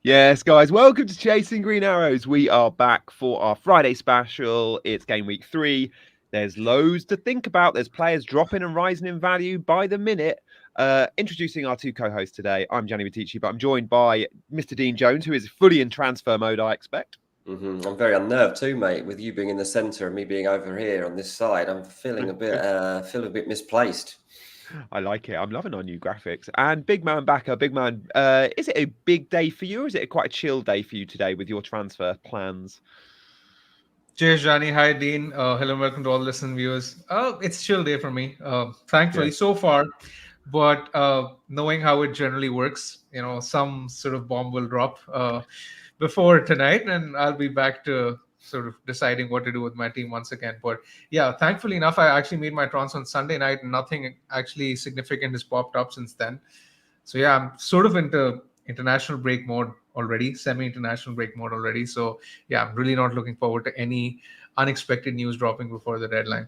Yes, guys, welcome to Chasing Green Arrows. We are back for our Friday special. It's game week 3. There's loads to think about. There's players dropping and rising in value by the minute. Introducing our two co-hosts today. I'm Gianni, but I'm joined by Mr. Dean Jones, who is fully in transfer mode, I expect. I'm very unnerved too, mate, with you being in the centre and me being over here on this side. I'm feeling a bit misplaced. I like it. I'm loving our new graphics. And Big Man Backer, Big Man, is it a big day for you, or is it quite a chill day for you today with your transfer plans? Cheers, Gianni. Hi, Dean. Hello and welcome to all listening viewers. It's a chill day for me, thankfully, so far. But knowing how it generally works, some sort of bomb will drop before tonight, and I'll be back to sort of deciding what to do with my team once again. But yeah, thankfully enough, I actually made my transfer on Sunday night, and nothing actually significant has popped up since then. So yeah, I'm sort of into international break mode already, semi-international break mode already. So yeah, I'm really not looking forward to any unexpected news dropping before the deadline.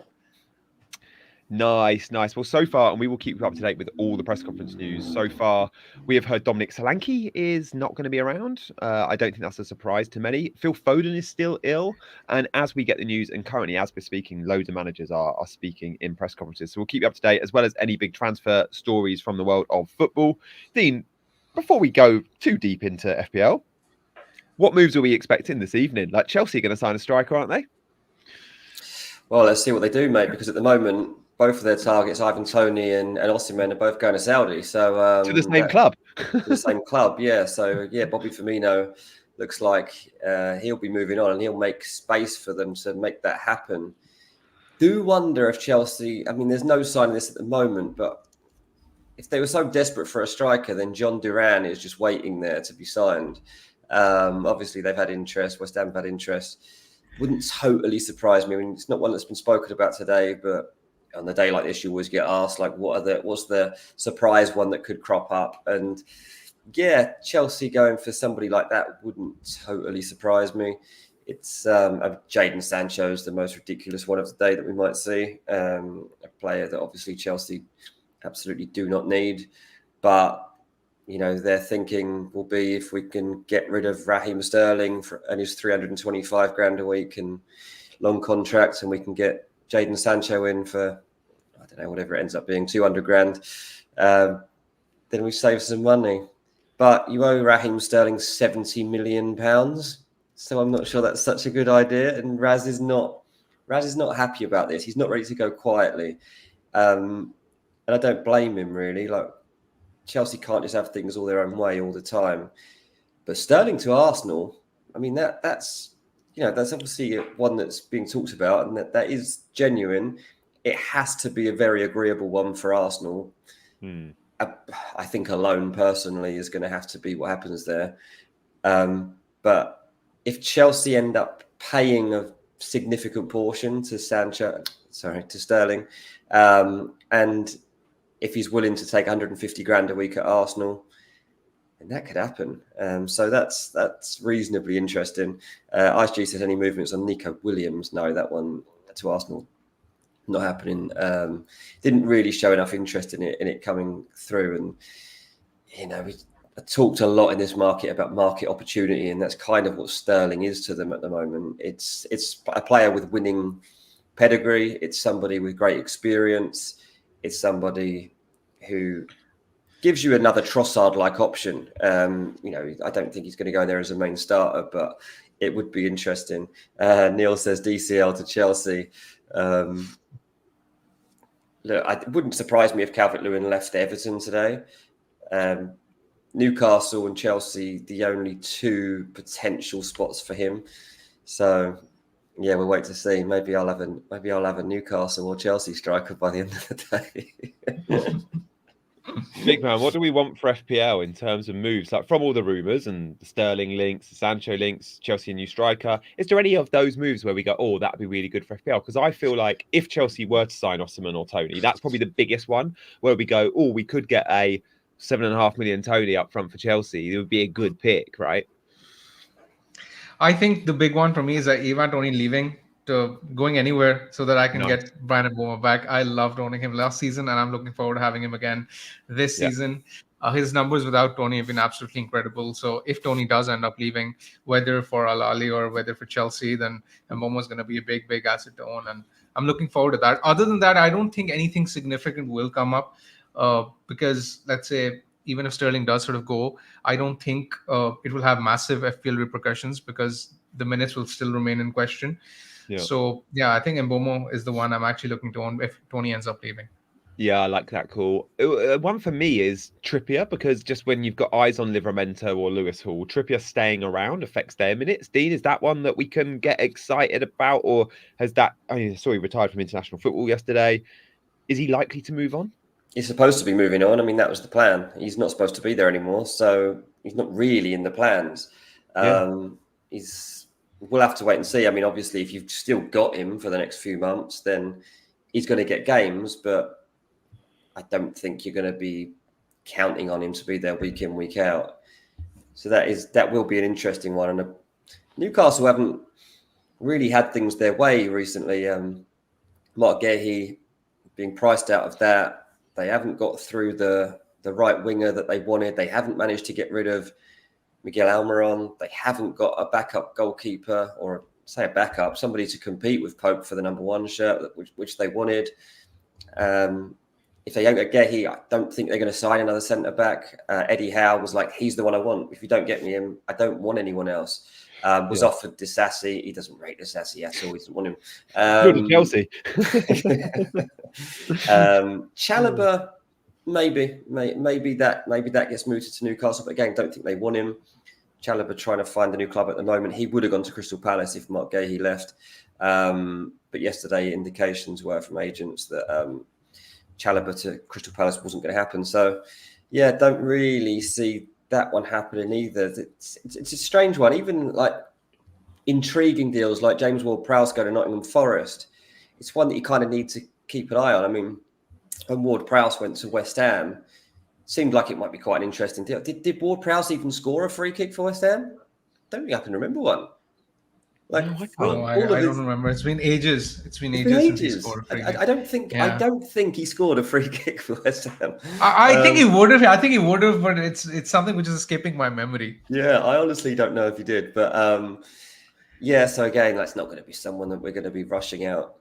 Nice. Well, so far, and we will keep you up to date with all the press conference news. So far, we have heard Dominic Solanke is not going to be around. I don't think that's a surprise to many. Phil Foden is still ill. And as we get the news, and currently as we're speaking, loads of managers are speaking in press conferences. So we'll keep you up to date, as well as any big transfer stories from the world of football. Dean, before we go too deep into FPL, what moves are we expecting this evening? Like, Chelsea are going to sign a striker, aren't they? Well, let's see what they do, mate, because at the moment, both of their targets, Ivan Toney and Osimhen, are both going to Saudi. So to the same club. To the same club, yeah. So yeah, Bobby Firmino looks like he'll be moving on, and he'll make space for them to make that happen. Do wonder if Chelsea, I mean, there's no sign of this at the moment, but if they were so desperate for a striker, then John Duran is just waiting there to be signed. Obviously, they've had interest. West Ham have had interest. Wouldn't totally surprise me. I mean, it's not one that's been spoken about today, but on a day like this, you always get asked, like, what's the surprise one that could crop up? And yeah, Chelsea going for somebody like that wouldn't totally surprise me. It's Jadon Sancho's the most ridiculous one of the day that we might see. A player that obviously Chelsea absolutely do not need, but their thinking will be if we can get rid of Raheem Sterling and his 325 grand a week and long contracts, and we can get Jadon Sancho in for, I don't know, whatever it ends up being, 200 grand, then we save some money. But you owe Raheem Sterling £70 million, so I'm not sure that's such a good idea. And Raz is not happy about this. He's not ready to go quietly, and I don't blame him really. Like, Chelsea can't just have things all their own way all the time. But Sterling to Arsenal, I mean, that's obviously one that's being talked about, and that is genuine. It has to be a very agreeable one for Arsenal. I think a loan, personally, is going to have to be what happens there. But if Chelsea end up paying a significant portion to Sterling, and if he's willing to take 150 grand a week at Arsenal, and that could happen. So that's reasonably interesting. ISG said any movements on Nico Williams? No, that one to Arsenal not happening. Didn't really show enough interest in it coming through. And we talked a lot in this market about market opportunity, and that's kind of what Sterling is to them at the moment. It's a player with winning pedigree. It's somebody with great experience. It's somebody who gives you another Trossard-like option. I don't think he's going to go there as a main starter, but it would be interesting. Neil says DCL to Chelsea. Look, it wouldn't surprise me if Calvert-Lewin left Everton today. Newcastle and Chelsea, the only two potential spots for him. So, yeah, we'll wait to see. Maybe I'll have a Newcastle or Chelsea striker by the end of the day. Big Man, what do we want for FPL in terms of moves? Like, from all the rumours and the Sterling links, the Sancho links, Chelsea a new striker, is there any of those moves where we go, oh, that'd be really good for FPL? Because I feel like if Chelsea were to sign Osimhen or Toney, that's probably the biggest one where we go, oh, we could get a 7.5 million Toney up front for Chelsea. It would be a good pick, right? I think the big one for me is that Ivan Toney leaving to going anywhere so that I can get Brian Mboma back. I loved owning him last season, and I'm looking forward to having him again this season. His numbers without Tony have been absolutely incredible. So if Tony does end up leaving, whether for Al Ahly or whether for Chelsea, then Mbomo is going to be a big asset to own, and I'm looking forward to that. Other than that, I don't think anything significant will come up because, let's say, even if Sterling does sort of go, I don't think it will have massive FPL repercussions because the minutes will still remain in question. Yeah. So yeah, I think Mbomo is the one I'm actually looking to own if Tony ends up leaving. Yeah, I like that call. One for me is Trippier, because just when you've got eyes on Livramento or Lewis Hall, Trippier staying around affects their minutes. Dean, is that one that we can get excited about, or has that? I saw he retired from international football yesterday. Is he likely to move on? He's supposed to be moving on. I mean, that was the plan. He's not supposed to be there anymore, so he's not really in the plans. We'll have to wait and see. I mean, obviously, if you've still got him for the next few months, then he's going to get games, but I don't think you're going to be counting on him to be there week in, week out. So that will be an interesting one. And Newcastle haven't really had things their way recently. Mark Guehi being priced out of that. They haven't got through the right winger that they wanted. They haven't managed to get rid of Miguel Almiron. They haven't got a backup goalkeeper, or say a backup, somebody to compete with Pope for the number 1 shirt, which they wanted. If they don't get Guehi, I don't think they're going to sign another centre-back. Eddie Howe was like, he's the one I want. If you don't get me him, I don't want anyone else. Offered Disassi. He doesn't rate Disassi at all. He doesn't want him. Good at Chelsea. Chalobah, maybe that gets mooted to Newcastle. But again, don't think they want him. Chalobah trying to find a new club at the moment. He would have gone to Crystal Palace if Mark Guehi left. But yesterday, indications were from agents that Chalobah to Crystal Palace wasn't going to happen. So, yeah, don't really see that one happening either. It's a strange one. Even like intriguing deals like James Ward-Prowse go to Nottingham Forest, it's one that you kind of need to keep an eye on. I mean, when Ward-Prowse went to West Ham, seemed like it might be quite an interesting deal. Did Ward-Prowse even score a free kick for West Ham? Don't think I can remember one. Like, no, I don't remember. It's been ages. It's been ages since he scored a free kick. I don't think he scored a free kick for West Ham. I think he would have. I think he would have, but it's something which is escaping my memory. Yeah, I honestly don't know if he did, but yeah. So again, that's not going to be someone that we're going to be rushing out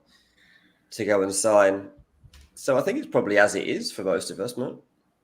to go and sign. So I think it's probably as it is for most of us, man.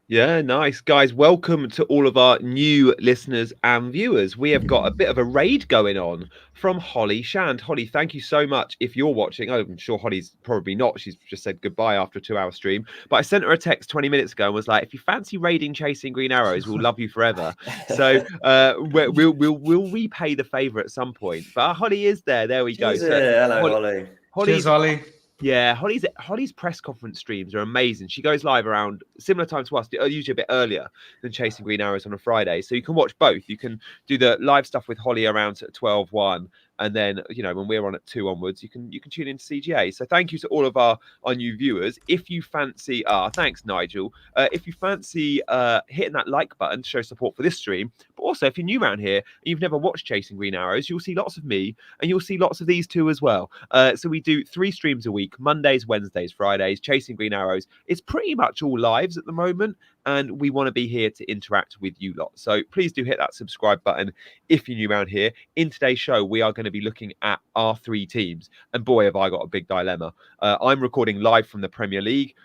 Yeah, nice. Guys, welcome to all of our new listeners and viewers. We have got a bit of a raid going on from Holly Shand. Holly, thank you so much if you're watching. I'm sure Holly's probably not. She's just said goodbye after a 2-hour stream. But I sent her a text 20 minutes ago and was like, if you fancy raiding Chasing Green Arrows, we'll love you forever. So we'll repay the favour at some point. But Holly is there. There we go. So, hello, Holly. Cheers, Holly. Yeah, Holly's press conference streams are amazing. She goes live around similar time to us, usually a bit earlier than Chasing Green Arrows on a Friday. So you can watch both. You can do the live stuff with Holly around 12:01, and then when we're on at 2 onwards, you can tune into CGA. So thank you to all of our new viewers. If you fancy, thanks Nigel. If you fancy hitting that like button to show support for this stream, but also if you're new around here and you've never watched Chasing Green Arrows, you'll see lots of me and you'll see lots of these two as well. So we do 3 streams a week: Mondays, Wednesdays, Fridays. Chasing Green Arrows. It's pretty much all lives at the moment, and we want to be here to interact with you lot. So please do hit that subscribe button if you're new around here. In today's show, we are going to be looking at our 3 teams, and boy, have I got a big dilemma. I'm recording live from the Premier League.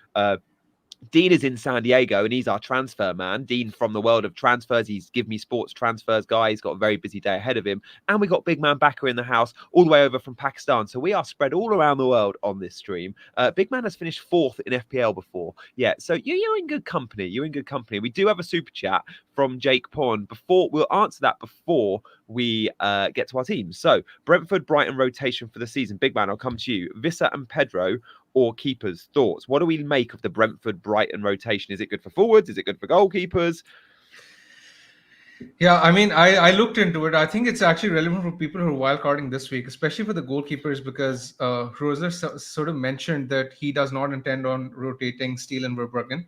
Dean is in San Diego and he's our transfer man. Dean from the world of transfers. He's Give Me Sports transfers guy. He's got a very busy day ahead of him. And we got Big Man Backer in the house all the way over from Pakistan. So we are spread all around the world on this stream. Big Man has finished 4th in FPL before. Yeah, so you're in good company. You're in good company. We do have a super chat from Jake Pond. We'll answer that before we get to our teams. So Brentford, Brighton rotation for the season. Big Man, I'll come to you. Vissa and Pedro or keepers. Thoughts? What do we make of the Brentford Brighton rotation? Is it good for forwards? Is it good for goalkeepers? Yeah, I mean, I looked into it. I think it's actually relevant for people who are wildcarding this week, especially for the goalkeepers, because Roser sort of mentioned that he does not intend on rotating Steele and Verbruggen.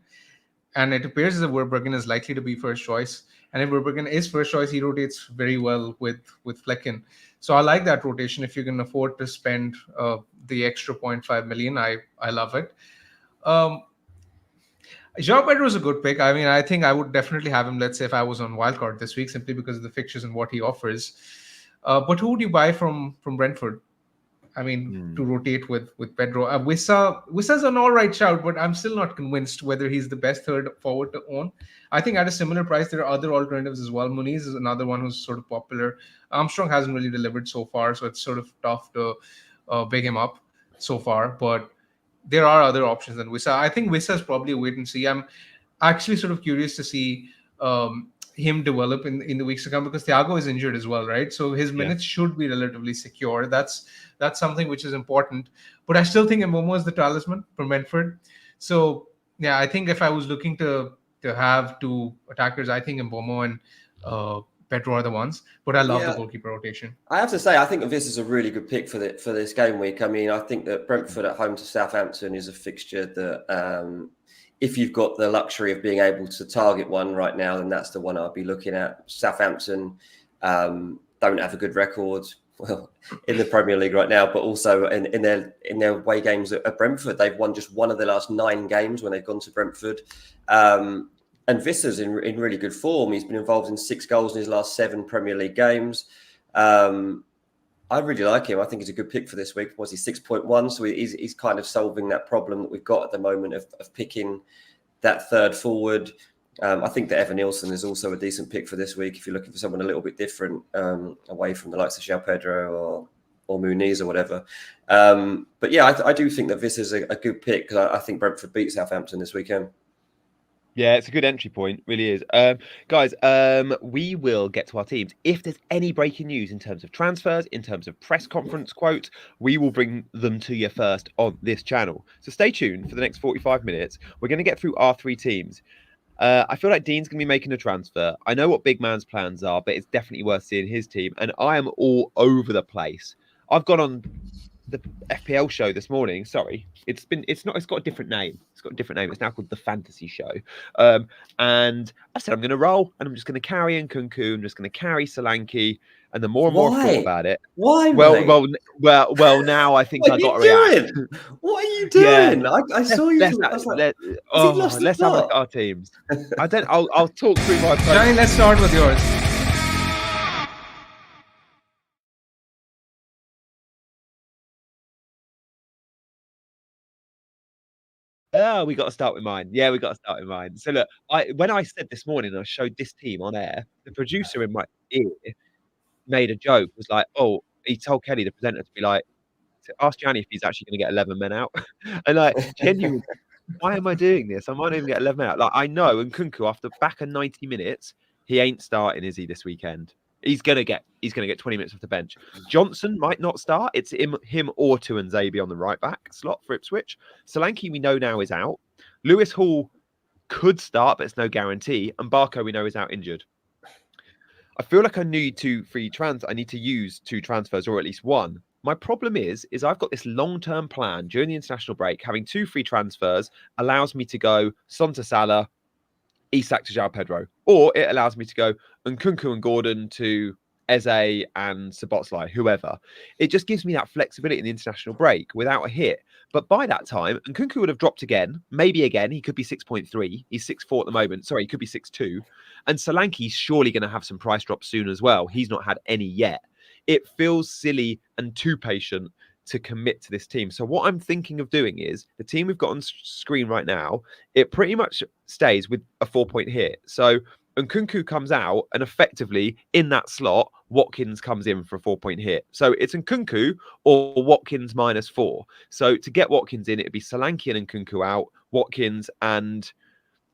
And it appears that Verbruggen is likely to be first choice. And if Verbruggen is first choice, he rotates very well with Flecken. So I like that rotation. If you can afford to spend the extra 0.5 million, I love it. João Pedro is a good pick. I mean, I think I would definitely have him, let's say, if I was on wildcard this week, simply because of the fixtures and what he offers. But who would you buy from Brentford? I mean, to rotate with Pedro. Wissa's an all right shout, but I'm still not convinced whether he's the best third forward to own. I think at a similar price, there are other alternatives as well. Muniz is another one who's sort of popular. Armstrong hasn't really delivered so far, so it's sort of tough to big him up so far. But there are other options than Wissa. I think Wissa is probably a wait and see. I'm actually sort of curious to see him develop in the weeks to come, because Thiago is injured as well, right? So his minutes should be relatively secure. That's something which is important. But I still think Mbomo is the talisman for Brentford. So yeah, I think if I was looking to have two attackers, I think Mbomo and Pedro are the ones. But I love the goalkeeper rotation. I have to say, I think this is a really good pick for this game week. I mean, I think that Brentford at home to Southampton is a fixture that, if you've got the luxury of being able to target one right now, then that's the one I'll be looking at. Southampton don't have a good record, well, in the Premier League right now, but also in their away games at Brentford. They've won just one of their last 9 games when they've gone to Brentford. And Vissa's in really good form. He's been involved in 6 goals in his last 7 Premier League games. I really like him. I think he's a good pick for this week. Was he 6.1? So he's kind of solving that problem that we've got at the moment of picking that third forward. I think that Evan Nielsen is also a decent pick for this week if you're looking for someone a little bit different, away from the likes of João Pedro or Muniz or whatever. But yeah, I do think that this is a good pick, because I think Brentford beat Southampton this weekend. Yeah, it's a good entry point, really is. Guys, we will get to our teams. If there's any breaking news in terms of transfers, in terms of press conference quotes, we will bring them to you first on this channel. So stay tuned for the next 45 minutes. We're going to get through our 3 teams. I feel like Dean's going to be making a transfer. I know what Big Man's plans are, but it's definitely worth seeing his team. And I am all over the place. I've gone on the FPL show this morning. Sorry, it's got a different name. It's now called the Fantasy Show. And I said I'm going to roll, and I'm just going to carry Nkunku. I'm just going to carry Solanke. And the more and more I thought about it, why? Well. Now I think I got to react. What are you doing? Yeah. I saw you. Let's have a look at our teams. I'll talk through my. Gianni, let's start with yours. Oh, we got to start with mine. Yeah, we got to start with mine. So look, when I said this morning, I showed this team on air. The producer in my ear made a joke. Was like, "Oh," he told Kelly, the presenter, to be like, to ask Gianni if he's actually going to get 11 men out. And like, genuinely, why am I doing this? I might even get 11 men out. Like, I know, and Nkunku, after back of 90 minutes, he ain't starting, is he, this weekend? He's gonna get 20 minutes off the bench. Johnson might not start. It's him or Tuanzebe on the right back slot for Ipswich. Solanke we know now is out. Lewis Hall could start, but it's no guarantee. And Barco we know is out injured. I feel like I need I need to use 2 transfers, or at least 1. My problem is I've got this long-term plan during the international break. Having 2 free transfers allows me to go Son to Salah, Isak to João Pedro, or it allows me to go Nkunku and Gordon to Eze and Szoboszlai, whoever. It just gives me that flexibility in the international break without a hit. But by that time, Nkunku would have dropped again, maybe again. He could be 6.3. He's 6.4 at the moment. Sorry, he could be 6.2. And Solanke's surely going to have some price drops soon as well. He's not had any yet. It feels silly and too patient to commit to this team. So what I'm thinking of doing is the team we've got on screen right now, it pretty much stays with a 4-point hit. So Nkunku comes out, and effectively in that slot, Watkins comes in for a 4-point hit. So it's Nkunku or Watkins -4. So to get Watkins in, it'd be Solanke and Nkunku out, Watkins and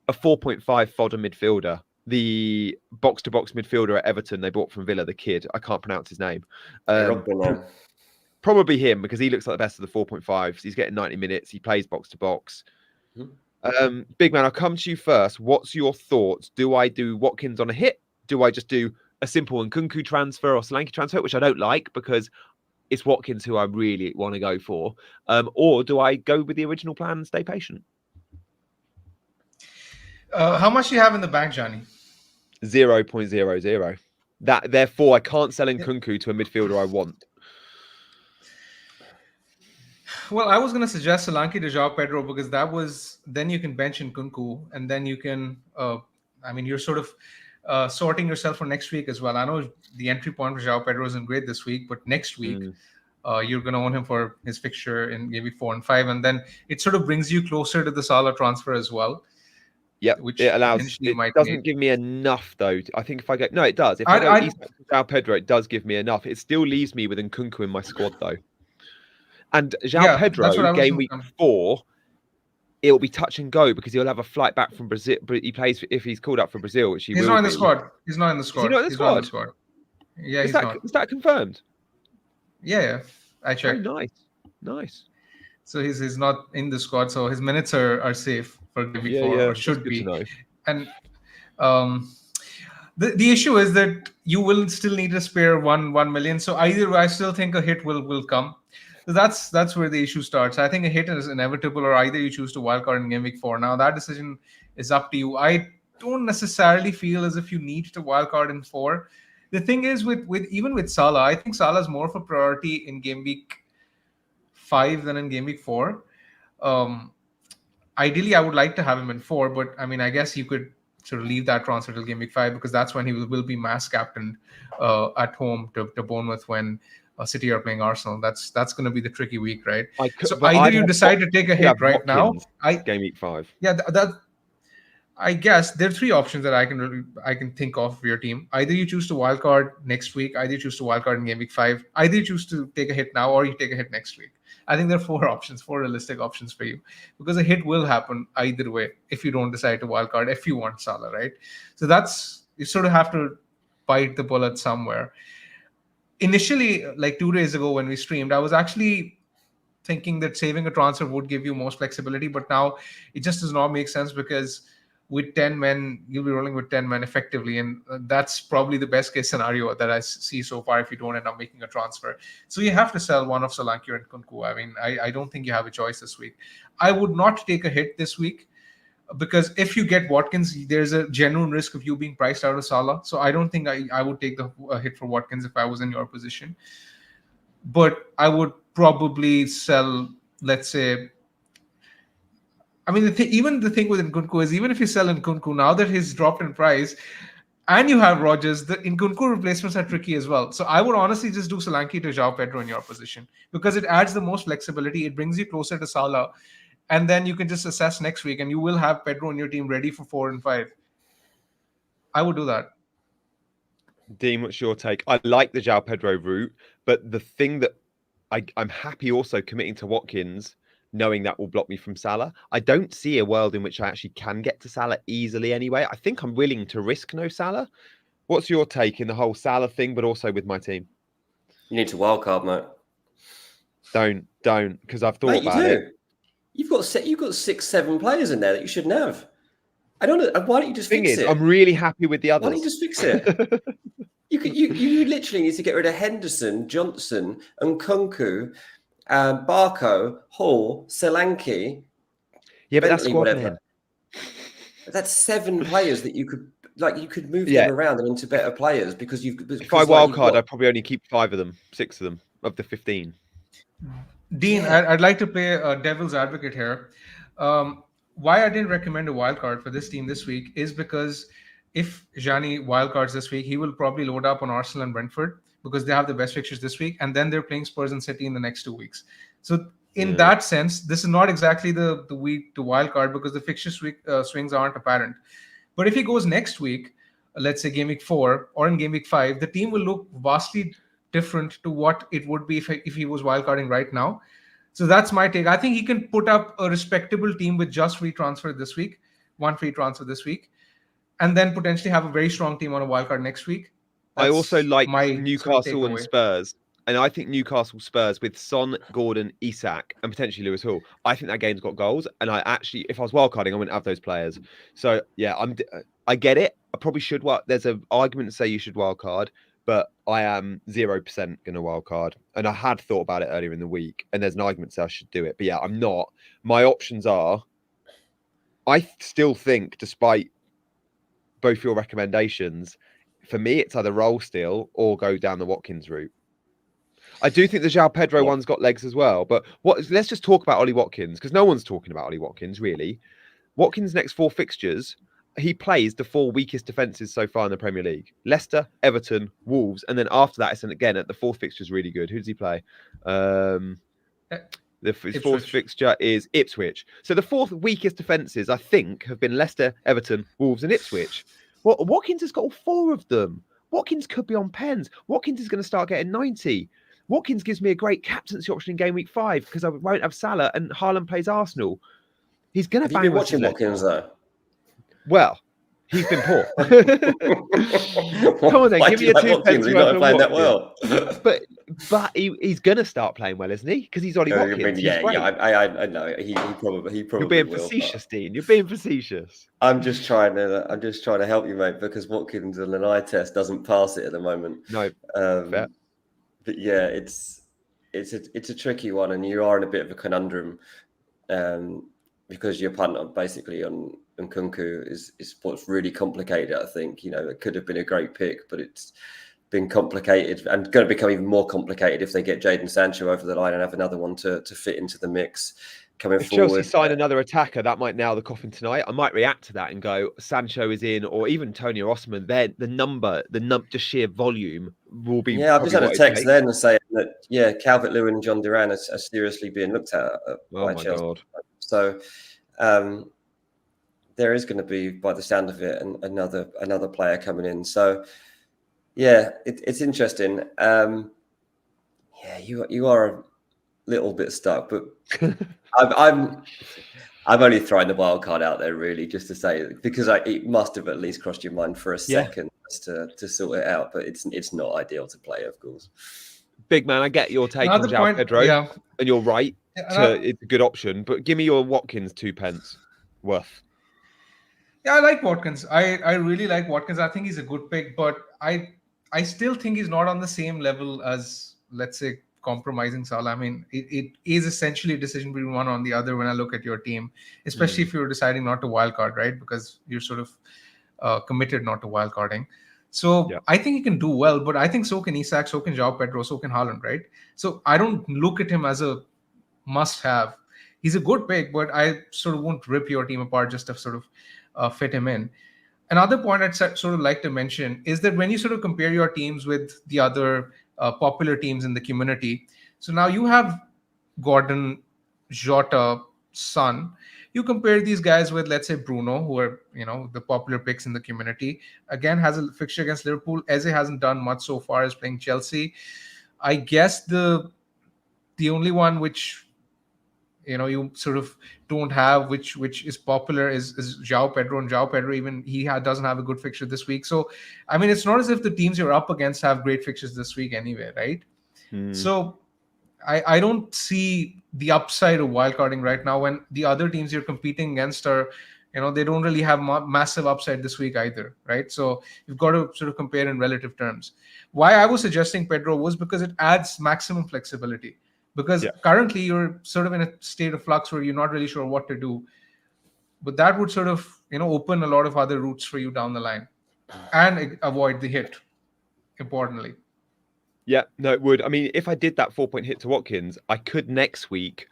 a 4.5 fodder midfielder. The box-to-box midfielder at Everton they bought from Villa, the kid. I can't pronounce his name. Probably him, because he looks like the best of the 4.5s. He's getting 90 minutes. He plays box to box. Big man, I'll come to you first. What's your thoughts? Do I do Watkins on a hit? Do I just do a simple Nkunku transfer or Solanke transfer, which I don't like because it's Watkins who I really want to go for? Or do I go with the original plan and stay patient? How much do you have in the bank, Gianni? 0.00. Therefore, I can't sell Nkunku to a midfielder I want. Well, I was going to suggest Solanke to João Pedro because then you can bench in Kunku and then you can, you're sort of sorting yourself for next week as well. I know the entry point for João Pedro isn't great this week, but next week you're going to own him for his fixture in maybe 4 and 5. And then it sort of brings you closer to the Salah transfer as well. Yeah, which it allows. It doesn't give me enough though. I think if I go, no, it does. If I go Isak to João Pedro, it does give me enough. It still leaves me with Nkunku in my squad though. And João Pedro, game week 4, it'll be touch and go because he'll have a flight back from Brazil. But he plays if he's called up for Brazil, which he's not in the squad. He's not in the squad. Is he not in the squad? Not in the squad. Yeah, he's not. Is that confirmed? Yeah. I checked. Oh, nice. So he's not in the squad, so his minutes are safe for game week 4, or should be. And the issue is that you will still need to spare 1 million. So either I still think a hit will come. So that's where the issue starts. I think a hit is inevitable, or either you choose to wildcard in game week 4. Now that decision is up to you. I don't necessarily feel as if you need to wildcard in 4. The thing is with Salah, I think Salah is more of a priority in game week 5 than in game week 4. Ideally, I would like to have him in 4, but I mean, I guess you could sort of leave that transfer till game week 5 because that's when he will be mass captained at home to Bournemouth when City are playing Arsenal. That's going to be the tricky week, right? So either you decide to take a hit right now. Game week 5. Yeah, I guess there are 3 options that I can think of for your team. Either you choose to wildcard next week, either you choose to wildcard in game week 5, either you choose to take a hit now or you take a hit next week. I think there are 4 realistic options for you, because a hit will happen either way if you don't decide to wildcard, if you want Salah, right? So you sort of have to bite the bullet somewhere. Initially, like 2 days ago when we streamed, I was actually thinking that saving a transfer would give you most flexibility, but now it just does not make sense because with 10 men, you'll be rolling with 10 men effectively. And that's probably the best case scenario that I see so far if you don't end up making a transfer. So you have to sell one of Solanke and Kunku. I mean, I don't think you have a choice this week. I would not take a hit this week because if you get Watkins, there's a genuine risk of you being priced out of Salah. So I don't think I would take the hit for Watkins if I was in your position. But I would probably sell, let's say, I mean, even the thing with Nkunku is even if you sell Nkunku, now that he's dropped in price and you have Rodgers, the Nkunku replacements are tricky as well. So I would honestly just do Solanke to João Pedro in your position because it adds the most flexibility. It brings you closer to Salah. And then you can just assess next week and you will have Pedro on your team ready for 4 and 5. I would do that. Dean, what's your take? I like the João Pedro route, but the thing that I'm happy also committing to Watkins, knowing that will block me from Salah. I don't see a world in which I actually can get to Salah easily anyway. I think I'm willing to risk no Salah. What's your take in the whole Salah thing, but also with my team? You need to wildcard, mate. Don't, because I've thought about it. You've got 6-7 players in there that you shouldn't have. I don't know. Why don't you just fix it? I'm really happy with the others. Why don't you just fix it? You literally need to get rid of Henderson, Johnson, and Nkunku, Barco, Hall, Solanke. Yeah, but that's squad men. That's 7 players that you could move them around and into better players because you've. If I wildcard, I'd probably only keep 5 of them, 6 of them of the 15. Dean, I'd like to play devil's advocate here. Why I didn't recommend a wildcard for this team this week is because if Gianni wildcards this week, he will probably load up on Arsenal and Brentford because they have the best fixtures this week, and then they're playing Spurs and City in the next 2 weeks. So in that sense, this is not exactly the week to wildcard because the fixture swings aren't apparent. But if he goes next week, let's say game week 4 or in game week 5, the team will look vastly different to what it would be if he was wildcarding right now. So that's my take. I think he can put up a respectable team with just free transfer this week, 1 free transfer this week, and then potentially have a very strong team on a wildcard next week. I also like Newcastle and Spurs. And I think Newcastle Spurs with Son, Gordon, Isak, and potentially Lewis Hall. I think that game's got goals. And I actually, if I was wildcarding, I wouldn't have those players. So yeah, I get it. I probably should. There's an argument to say you should wildcard, but I am 0% going to wildcard. And I had thought about it earlier in the week, and there's an argument to say I should do it. But yeah, I'm not. My options are, I still think, despite both your recommendations, for me, it's either roll still or go down the Watkins route. I do think the João Pedro Yeah. one's got legs as well. But let's just talk about Ollie Watkins, because no one's talking about Ollie Watkins, really. Watkins' next 4 fixtures, he plays the 4 weakest defences so far in the Premier League. Leicester, Everton, Wolves, and then after that, it's again at the 4th fixture is really good. Who does he play? His 4th fixture is Ipswich. So the 4th weakest defences, I think, have been Leicester, Everton, Wolves, and Ipswich. Well, Watkins has got all 4 of them. Watkins could be on pens. Watkins is going to start getting 90. Watkins gives me a great captaincy option in game week 5 because I won't have Salah and Haaland plays Arsenal. He's going to Have you been watching Watkins though? Well, he's been poor. Come on then, give me a 2 pence He's not playing that well. But he's going to start playing well, isn't he? Because he's Ollie Watkins. I know. He probably. You're being facetious, Dean. You're being facetious. I'm just trying to help you, mate, because Watkins on an eye test doesn't pass it at the moment. No. But yeah, it's a tricky one, and you are in a bit of a conundrum, because your punt basically on Nkunku is what's really complicated. I think it could have been a great pick, but it's been complicated and going to become even more complicated if they get Jadon Sancho over the line and have another one to fit into the mix coming forward. Chelsea sign another attacker, that might nail the coffin tonight. I might react to that and go Sancho is in, or even Tony or Osman. Then the just sheer volume will be. Yeah, I've just had a text then saying that Calvert-Lewin and John Duran are seriously being looked at by Chelsea. God. So there is going to be, by the sound of it, another player coming in. So yeah, it's interesting. You are a little bit stuck, but I'm only throwing the wild card out there, really, just to say, because it must have at least crossed your mind for a second to sort it out, but it's not ideal to play, of course. Big man, I get your take on João Pedro, and you're right. It's a good option, but give me your Watkins 2 pence worth. Yeah, I like Watkins. I really like Watkins. I think he's a good pick, but I still think he's not on the same level as, let's say, compromising Salah. I mean, it is essentially a decision between one or the other when I look at your team, especially if you're deciding not to wildcard, right? Because you're sort of committed not to wildcarding. So I think he can do well, but I think so can Isak, so can João Pedro, so can Haaland, right? So I don't look at him as a must-have. He's a good pick, but I sort of won't rip your team apart just to sort of fit him in. Another point I'd sort of like to mention is that when you sort of compare your teams with the other popular teams in the community, so now you have Gordon, Jota, Son. You compare these guys with, let's say, Bruno, who are the popular picks in the community. Again, has a fixture against Liverpool. Eze hasn't done much so far, is playing Chelsea. I guess the only one which you sort of don't have, which is popular, is João Pedro, and João Pedro even doesn't have a good fixture this week. So I mean, it's not as if the teams you're up against have great fixtures this week anyway, right? So I don't see the upside of wildcarding right now when the other teams you're competing against are, they don't really have massive upside this week either, right? So you've got to sort of compare in relative terms. Why I was suggesting Pedro was because it adds maximum flexibility. Because currently you're sort of in a state of flux where you're not really sure what to do. But that would sort of, open a lot of other routes for you down the line and avoid the hit, importantly. Yeah, no, it would. I mean, if I did that 4-point hit to Watkins, I could next week,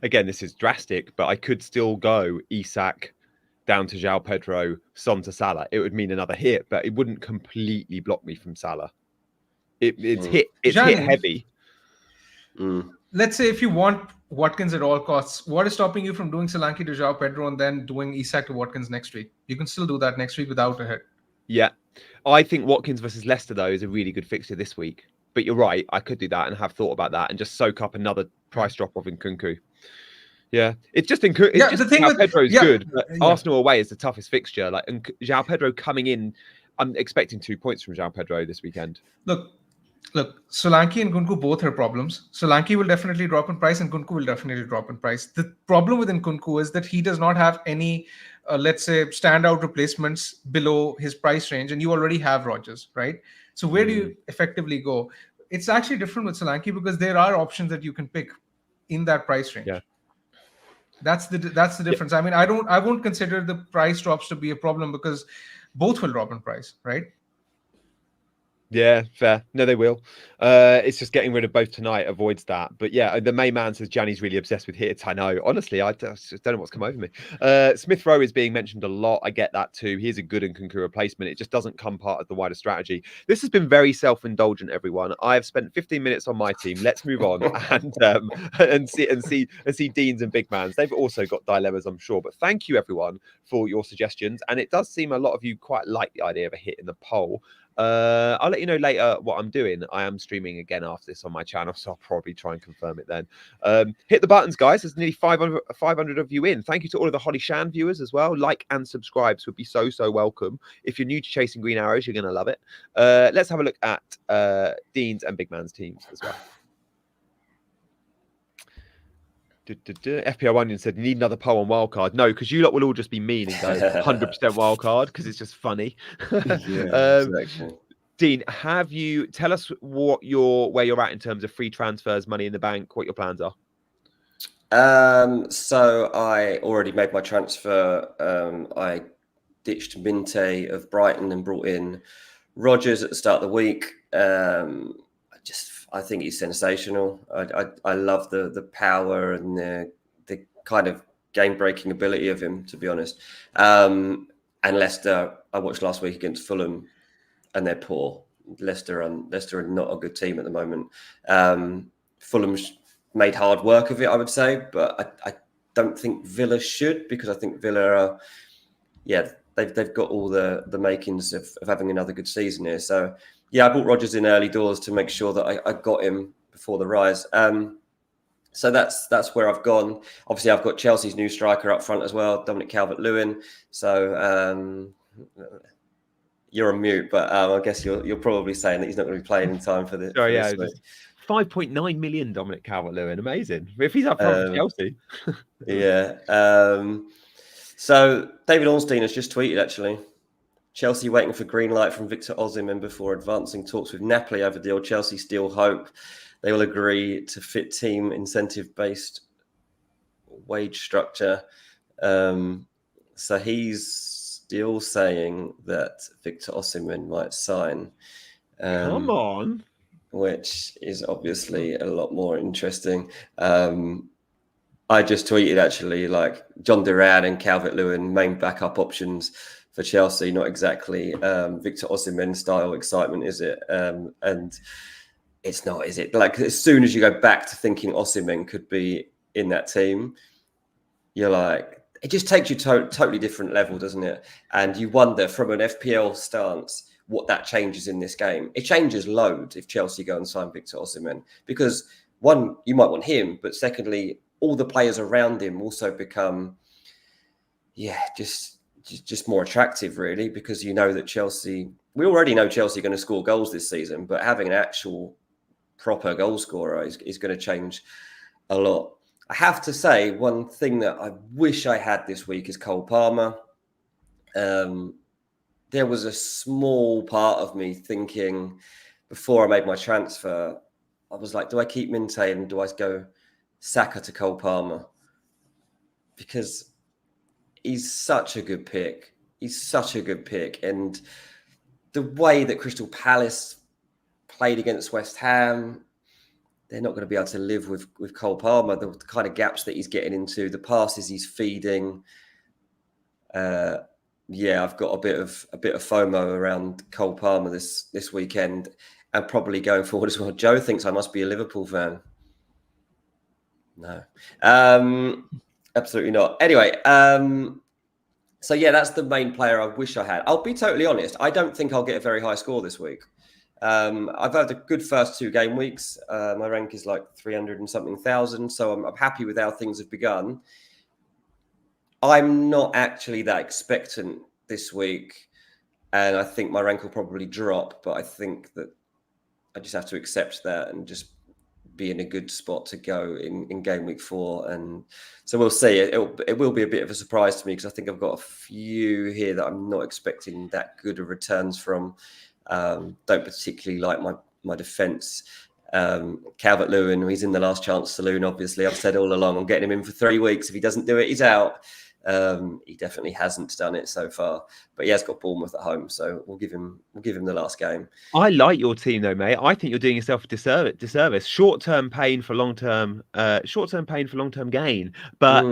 again, this is drastic, but I could still go Isak down to João Pedro, Son to Salah. It would mean another hit, but it wouldn't completely block me from Salah. It's hit heavy. Let's say if you want Watkins at all costs, what is stopping you from doing Solanke to João Pedro and then doing Isak to Watkins next week? You can still do that next week without a hit. Yeah. I think Watkins versus Leicester, though, is a really good fixture this week. But you're right. I could do that and have thought about that and just soak up another price drop off in Nkunku. Yeah. It's just the thing João Pedro's good. But Arsenal away is the toughest fixture. Like, and João Pedro coming in, I'm expecting 2 points from João Pedro this weekend. Look, Solanke and Nkunku both have problems. Solanke will definitely drop in price and Nkunku will definitely drop in price. The problem with Nkunku is that he does not have any, let's say, standout replacements below his price range, and you already have Rodgers, right? So where do you effectively go? It's actually different with Solanke because there are options that you can pick in that price range. Yeah. That's the difference. Yeah. I mean, I won't consider the price drops to be a problem because both will drop in price, right? Yeah, fair. No, they will. It's just getting rid of both tonight avoids that. But yeah, the main man says Gianni's really obsessed with hits. I know. Honestly, I just don't know what's come over me. Smith Rowe is being mentioned a lot. I get that too. He is a good and Nkunku replacement. It just doesn't come part of the wider strategy. This has been very self-indulgent, everyone. I have spent 15 minutes on my team. Let's move on and see Deans and big mans. They've also got dilemmas, I'm sure. But thank you, everyone, for your suggestions. And it does seem a lot of you quite like the idea of a hit in the poll. I'll let you know later what I'm doing. I am streaming again after this on my channel, so I'll probably try and confirm it then. Hit the buttons, guys. There's nearly 500 of you in. Thank you to all of the Holly Shan viewers as well. Like and subscribes would be so welcome. If you're new to Chasing Green Arrows, you're going to love it. Let's have a look at Dean's and Big Man's teams as well. FPO Onion said, need another poll on wildcard. No, because you lot will all just be mean and go 100% wildcard because it's just funny. Exactly. Dean, tell us where you're at in terms of free transfers, money in the bank, what your plans are? So I already made my transfer. I ditched Minte of Brighton and brought in Rodgers at the start of the week. I think he's sensational. I love the power and the kind of game-breaking ability of him, to be honest. And Leicester, I watched last week against Fulham, and they're poor. Leicester are not a good team at the moment. Fulham's made hard work of it, I would say, but I don't think Villa should, because I think Villa are, they've got all the makings of having another good season here. So yeah, I bought Rodgers in early doors to make sure that I got him before the rise. So that's where I've gone. Obviously, I've got Chelsea's new striker up front as well, Dominic Calvert-Lewin. So you're on mute, but I guess you're probably saying that he's not going to be playing in time for this. Sorry, yeah, 5.9 million Dominic Calvert-Lewin, amazing. If he's up front for Chelsea, yeah. So David Ornstein has just tweeted actually. Chelsea waiting for green light from Victor Osimhen before advancing talks with Napoli over deal. Chelsea still hope they will agree to fit team incentive-based wage structure. So he's still saying that Victor Osimhen might sign. Come on. Which is obviously a lot more interesting. I just tweeted actually, like, John Duran and Calvert-Lewin main backup options for Chelsea, not exactly Victor Osimhen style excitement, is it? And it's not, is it? Like, as soon as you go back to thinking Osimhen could be in that team, you're like, it just takes you to a totally different level, doesn't it? And you wonder from an FPL stance what that changes in this game. It changes loads if Chelsea go and sign Victor Osimhen, because one, you might want him, but secondly, all the players around him also become, just more attractive, really, because you know that Chelsea, we already know Chelsea are going to score goals this season, but having an actual proper goal scorer is going to change a lot. I have to say, one thing that I wish I had this week is Cole Palmer. There was a small part of me thinking before I made my transfer, I was like, do I keep Minte and do I go Saka to Cole Palmer? Because he's such a good pick. And the way that Crystal Palace played against West Ham, they're not going to be able to live with Cole Palmer. The kind of gaps that he's getting into, the passes he's feeding. I've got a bit of FOMO around Cole Palmer this weekend, and probably going forward as well. Joe thinks I must be a Liverpool fan. No, absolutely not. Anyway, so yeah, that's the main player I wish I had. I'll be totally honest. I don't think I'll get a very high score this week. I've had a good first 2 game weeks. My rank is like 300 and something thousand. So I'm happy with how things have begun. I'm not actually that expectant this week. And I think my rank will probably drop. But I think that I just have to accept that and just be in a good spot to go in game week 4. And so we'll see. It will be a bit of a surprise to me, because I think I've got a few here that I'm not expecting that good of returns from. Don't particularly like my defence. Calvert-Lewin, he's in the last chance saloon, obviously. I've said all along I'm getting him in for 3 weeks. If he doesn't do it, he's out. He definitely hasn't done it so far, but he has got Bournemouth at home, so we'll give him the last game. I like your team though, mate. I think you're doing yourself a disservice. Short-term pain for long-term gain. But I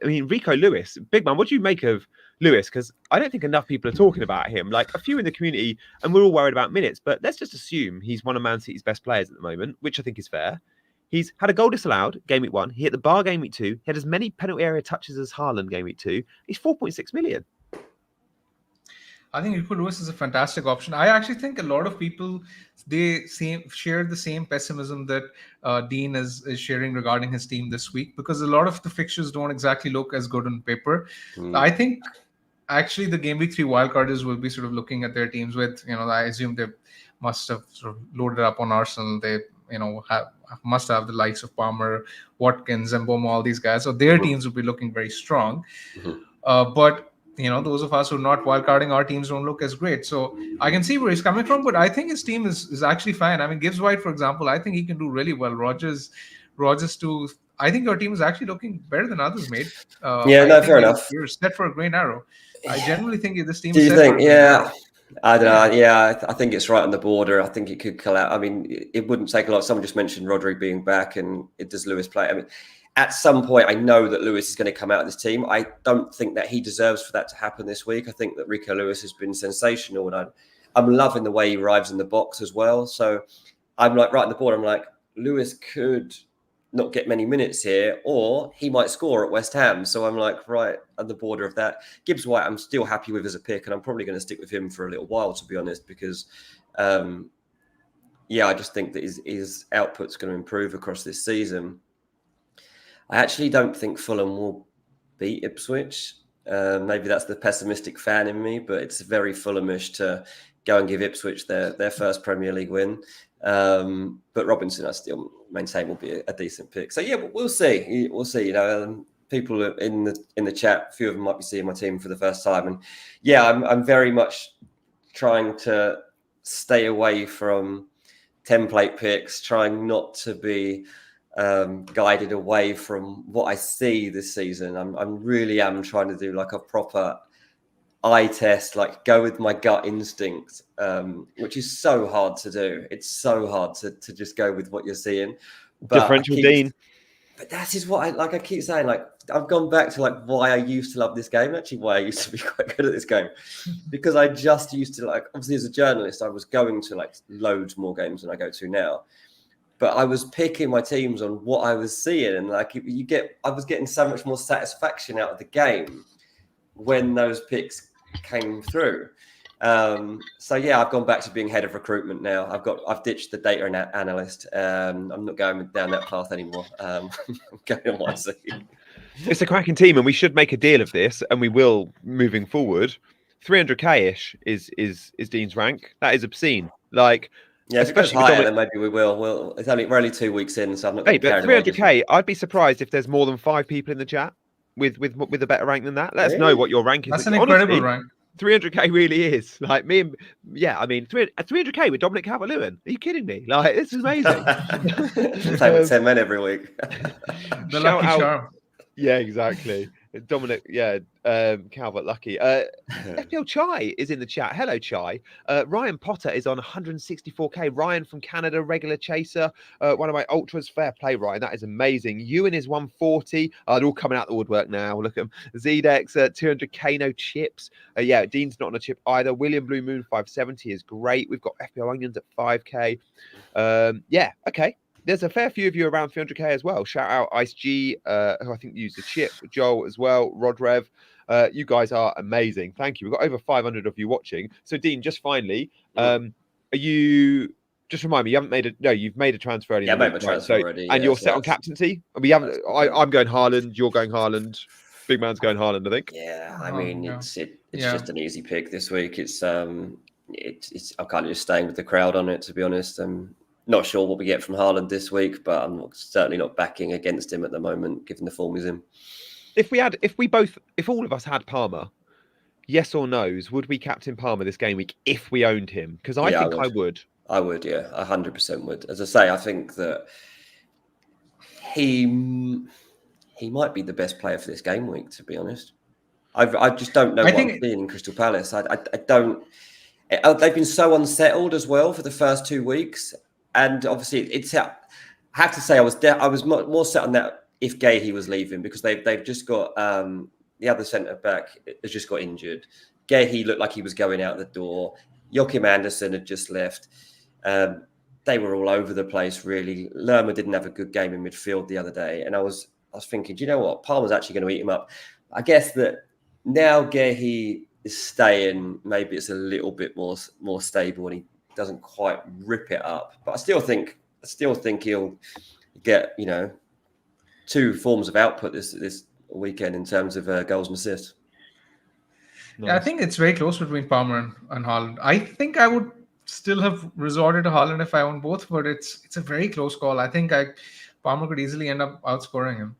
mean, Rico Lewis, big man. What do you make of Lewis? Because I don't think enough people are talking about him. Like a few in the community, and we're all worried about minutes. But let's just assume he's one of Man City's best players at the moment, which I think is fair. He's had a goal disallowed game week 1. He hit the bar game week 2. He had as many penalty area touches as Haaland game week 2. He's 4.6 million. I think Rico Lewis is a fantastic option. I actually think a lot of people share the same pessimism that Dean is sharing regarding his team this week, because a lot of the fixtures don't exactly look as good on paper. I think actually the game week 3 wildcarders will be sort of looking at their teams with, I assume they must have sort of loaded up on Arsenal. They must have the likes of Palmer, Watkins, and Mboma, all these guys. So their teams will be looking very strong. But those of us who are not wildcarding, our teams don't look as great. So I can see where he's coming from, but I think his team is actually fine. I mean, Gibbs White, for example, I think he can do really well. Rogers too. I think your team is actually looking better than others, mate. Fair enough. You're set for a green arrow. I genuinely think this team Do is you set think? for a green arrow. I don't know. Yeah, I think it's right on the border. I think it could collapse. I mean, it wouldn't take a lot. Someone just mentioned Rodri being back, and does Lewis play? I mean, at some point, I know that Lewis is going to come out of this team. I don't think that he deserves for that to happen this week. I think that Rico Lewis has been sensational, and I'm loving the way he arrives in the box as well. So I'm like right on the border. I'm like, Lewis could not get many minutes here, or he might score at West Ham. So I'm like right at the border of that. Gibbs White, I'm still happy with as a pick, and I'm probably going to stick with him for a little while, to be honest, because I just think that his output's going to improve across this season. I actually don't think Fulham will beat Ipswich. Maybe that's the pessimistic fan in me, but it's very Fulhamish to go and give Ipswich their first Premier League win. But Robinson, I still maintain, will be a decent pick. So yeah, we'll see. We'll see. People in the chat, a few of them might be seeing my team for the first time, and yeah, I'm very much trying to stay away from template picks, trying not to be guided away from what I see this season. I'm really trying to do like a proper eye test, like go with my gut instinct, which is so hard to do. It's so hard to just go with what you're seeing. But Differential Dean. But that is what I keep saying. Like I've gone back to like why I used to love this game. Actually, why I used to be quite good at this game, because I just used to like. Obviously, as a journalist, I was going to like loads more games than I go to now. But I was picking my teams on what I was seeing, and like I was getting so much more satisfaction out of the game when those picks came through. So yeah, I've gone back to being head of recruitment now. I've ditched the data analyst. I'm not going down that path anymore. I'm going on what I see. It's a cracking team, and we should make a deal of this, and we will moving forward. 300k-ish is Dean's rank. That is obscene. Like, yeah, especially higher, then maybe we will. We're only 2 weeks in, so I'm not. Hey, but 300k, I'd be surprised if there's more than 5 people in the chat with a better rank than that. Let us know what your rank is. That's an incredible rank. 300k really is like me. I mean, 300k with Dominic Calvert-Lewin. Are you kidding me? Like, this is amazing. Play with 10 men every week. The lucky charm. Yeah, exactly. Dominic, Calvert lucky. FPL Chai is in the chat. Hello, Chai. Ryan Potter is on 164k. Ryan from Canada, regular chaser. One of my ultras. Fair play, Ryan. That is amazing. Ewan is 140. They're all coming out the woodwork now. Look at them. Zedex, 200k, no chips. Dean's not on a chip either. William Blue Moon 570 is great. We've got FPL Onions at 5k. Okay. There's a fair few of you around 300k as well. Shout out Ice G, who I think used the chip. Joel as well. Rodrev. You guys are amazing. Thank you. We've got over 500 of you watching. So, Dean, just finally, are you... Just remind me, you've made a transfer. Yeah, I made my transfer already. And you're set on captaincy? We haven't. I'm going Haaland. You're going Haaland. Big man's going Haaland, I think. Yeah, I mean, it's just an easy pick this week. I'm kind of just staying with the crowd on it, to be honest. Not sure what we get from Haaland this week, but I'm certainly not backing against him at the moment, given the form he's in. If all of us had Palmer, yes or no's, would we captain Palmer this game week if we owned him? Because I think I would. I would, yeah, 100% would. As I say, I think that he he might be the best player for this game week, to be honest. I just don't know what I'm seeing in Crystal Palace. I don't. They've been so unsettled as well for the first 2 weeks, and obviously it's. I have to say I was more set on that if Gahey was leaving, because they've just got the other centre back has just got injured. Gahey looked like he was going out the door. Joachim Andersen had just left. They were all over the place, really. Lerma didn't have a good game in midfield the other day, and I was thinking, do you know what? Palmer's actually going to eat him up. I guess that now Gahey is staying, maybe it's a little bit more stable and he doesn't quite rip it up. But I still think he'll get 2 forms of output this weekend in terms of goals and assists. Nice. Yeah, I think it's very close between Palmer and Haaland. I think I would still have resorted to Haaland if I own both, but it's a very close call. I think Palmer could easily end up outscoring him.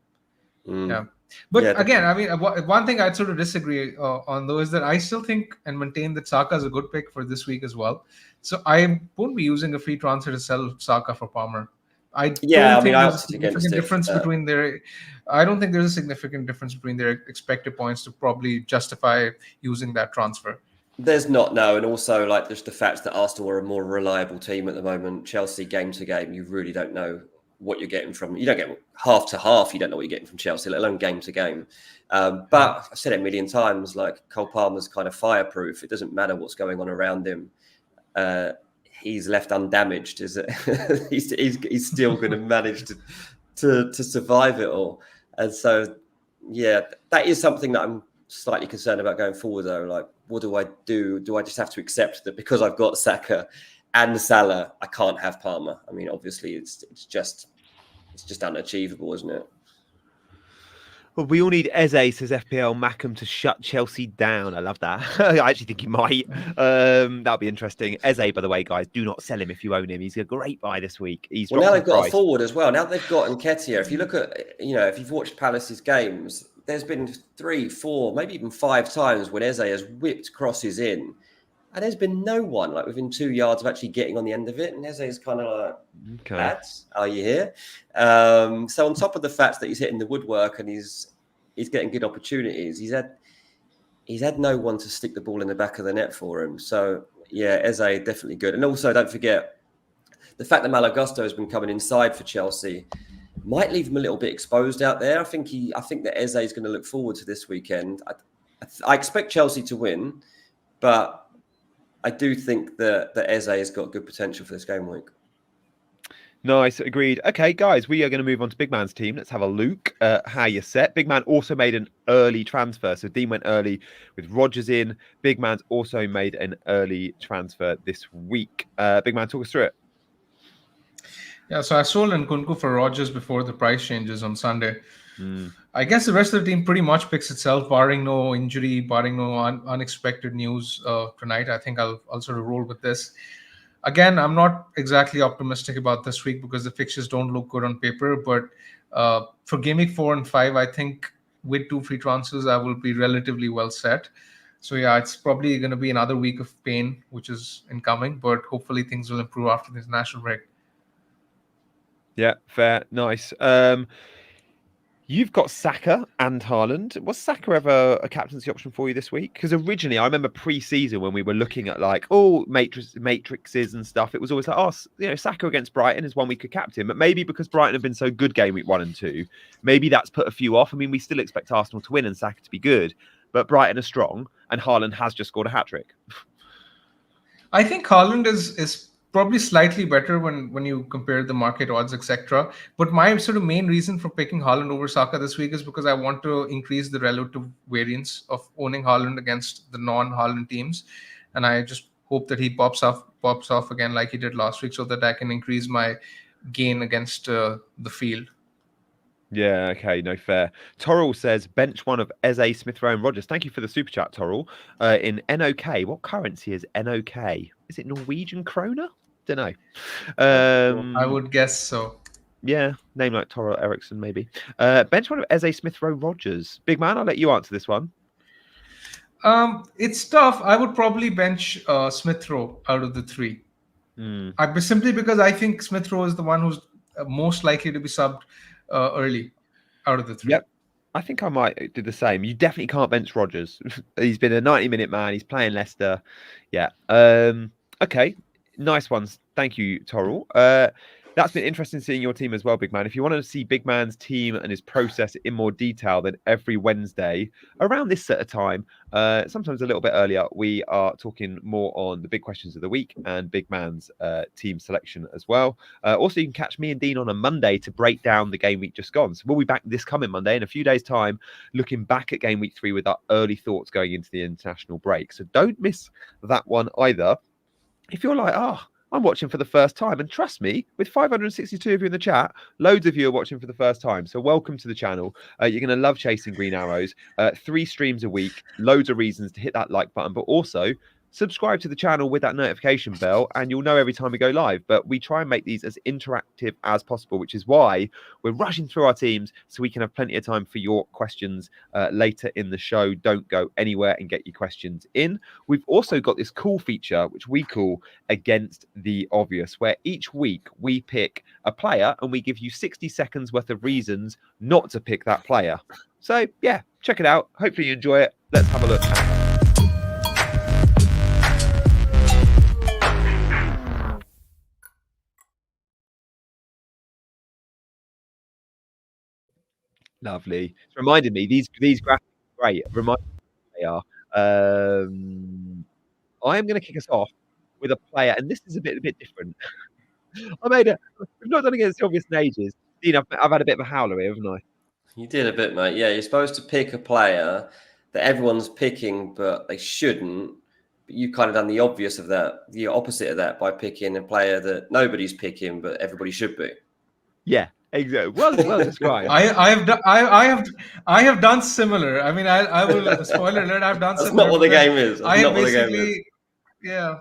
Yeah. But again, I mean, one thing I'd sort of disagree on, though, is that I still think and maintain that Saka is a good pick for this week as well. So I won't be using a free transfer to sell Saka for Palmer. I don't think there's a significant difference between their. I don't think there's a significant difference between their expected points to probably justify using that transfer. There's not, no, and also like just the fact that Arsenal are a more reliable team at the moment. Chelsea, game to game, you really don't know what you're getting from. You don't get half to half. You don't know what you're getting from Chelsea, let alone game to game. But I've said it a million times. Like Cole Palmer's kind of fireproof. It doesn't matter what's going on around him. He's left undamaged. Is it? he's still going to manage to survive it all. And so, yeah, that is something that I'm slightly concerned about going forward. Though, like, what do I do? Do I just have to accept that because I've got Saka and Salah, I can't have Palmer? I mean, obviously, it's just unachievable, isn't it? Well, we all need Eze, says FPL Mackham, to shut Chelsea down. I love that. I actually think he might. That'll be interesting. Eze, by the way, guys, do not sell him if you own him. He's a great buy this week. Now they've got a forward as well. Now they've got Nketiah. If you look at, if you've watched Palace's games, there's been 3, 4, maybe even 5 times when Eze has whipped crosses in, and there's been no one like within 2 yards of actually getting on the end of it. And Eze is kind of like, okay, lads, are you here? So on top of the fact that he's hitting the woodwork and he's getting good opportunities, he's had no one to stick the ball in the back of the net for him. So yeah, Eze definitely good. And also don't forget the fact that Malo Gusto has been coming inside for Chelsea might leave him a little bit exposed out there. I think that Eze is going to look forward to this weekend. I expect Chelsea to win, but I do think that Eze has got good potential for this game week. Nice, agreed. Okay, guys, we are going to move on to Big Man's team. Let's have a look at how you're set. Big Man also made an early transfer. So Dean went early with Rodgers in. Big Man's also made an early transfer this week. Big Man, talk us through it. Yeah, so I sold Nkunku for Rodgers before the price changes on Sunday. I guess the rest of the team pretty much picks itself, barring no injury, barring no unexpected news tonight. I think I'll sort of roll with this. Again, I'm not exactly optimistic about this week because the fixtures don't look good on paper. But for game week 4 and 5, I think with 2 free transfers, I will be relatively well set. So yeah, it's probably going to be another week of pain, which is incoming. But hopefully things will improve after this national break. Yeah, fair. Nice. You've got Saka and Haaland. Was Saka ever a captaincy option for you this week? Because originally, I remember pre-season when we were looking at matrices and stuff, it was always like, Saka against Brighton is one we could captain. But maybe because Brighton have been so good game week 1 and 2, maybe that's put a few off. I mean, we still expect Arsenal to win and Saka to be good, but Brighton are strong and Haaland has just scored a hat-trick. I think Haaland is probably slightly better when you compare the market odds, etc. But my sort of main reason for picking Haaland over Saka this week is because I want to increase the relative variance of owning Haaland against the non-Haaland teams, and I just hope that he pops off again like he did last week, so that I can increase my gain against the field. Yeah, okay, no, fair. Torrell says, bench one of Eze, Smith Rowe and Rodgers. Thank you for the super chat, Torrell. In NOK, what currency is NOK? Is it Norwegian kroner? Don't know. I would guess so. Yeah, name like Torrell Eriksson, maybe. Bench one of Eze, Smith Rowe, Rodgers. Big Man, I'll let you answer this one. It's tough. I would probably bench Smith Rowe out of the 3. Simply because I think Smith Rowe is the one who's most likely to be subbed early. out of the three. Yep. I think I might do the same. You definitely can't bench Rodgers. He's been a 90-minute man. He's playing Leicester. Yeah. Okay. Nice ones. Thank you, Torrell. That's been interesting seeing your team as well, Big Man. If you want to see Big Man's team and his process in more detail, then every Wednesday around this sort of time, sometimes a little bit earlier, we are talking more on the big questions of the week and Big Man's team selection as well. Also, you can catch me and Dean on a Monday to break down the game week just gone. So we'll be back this coming Monday in a few days' time, looking back at game week 3 with our early thoughts going into the international break. So don't miss that one either. If you're like, I'm watching for the first time, and trust me, with 562 of you in the chat, loads of you are watching for the first time. So welcome to the channel. You're going to love chasing green arrows. 3 streams a week, loads of reasons to hit that like button, but also subscribe to the channel with that notification bell and you'll know every time we go live. But we try and make these as interactive as possible, which is why we're rushing through our teams so we can have plenty of time for your questions later in the show. Don't go anywhere and get your questions in. We've also got this cool feature which we call Against the Obvious, where each week we pick a player and we give you 60 seconds worth of reasons not to pick that player. So yeah, check it out. Hopefully you enjoy it. Let's have a look. Lovely. It's reminded me, these graphics are great. Remind me what they are. I am going to kick us off with a player, and this is a bit different. We've not done Against the Obvious in ages. Dean, I've had a bit of a howler here, haven't I? You did a bit, mate. Yeah, you're supposed to pick a player that everyone's picking, but they shouldn't. But you kind of done the obvious of that, the opposite of that, by picking a player that nobody's picking, but everybody should be. Yeah, exactly. Well described. I have done similar. I mean, I will spoiler alert. I've done That's similar. not what the game is. That's not what the game is. Yeah.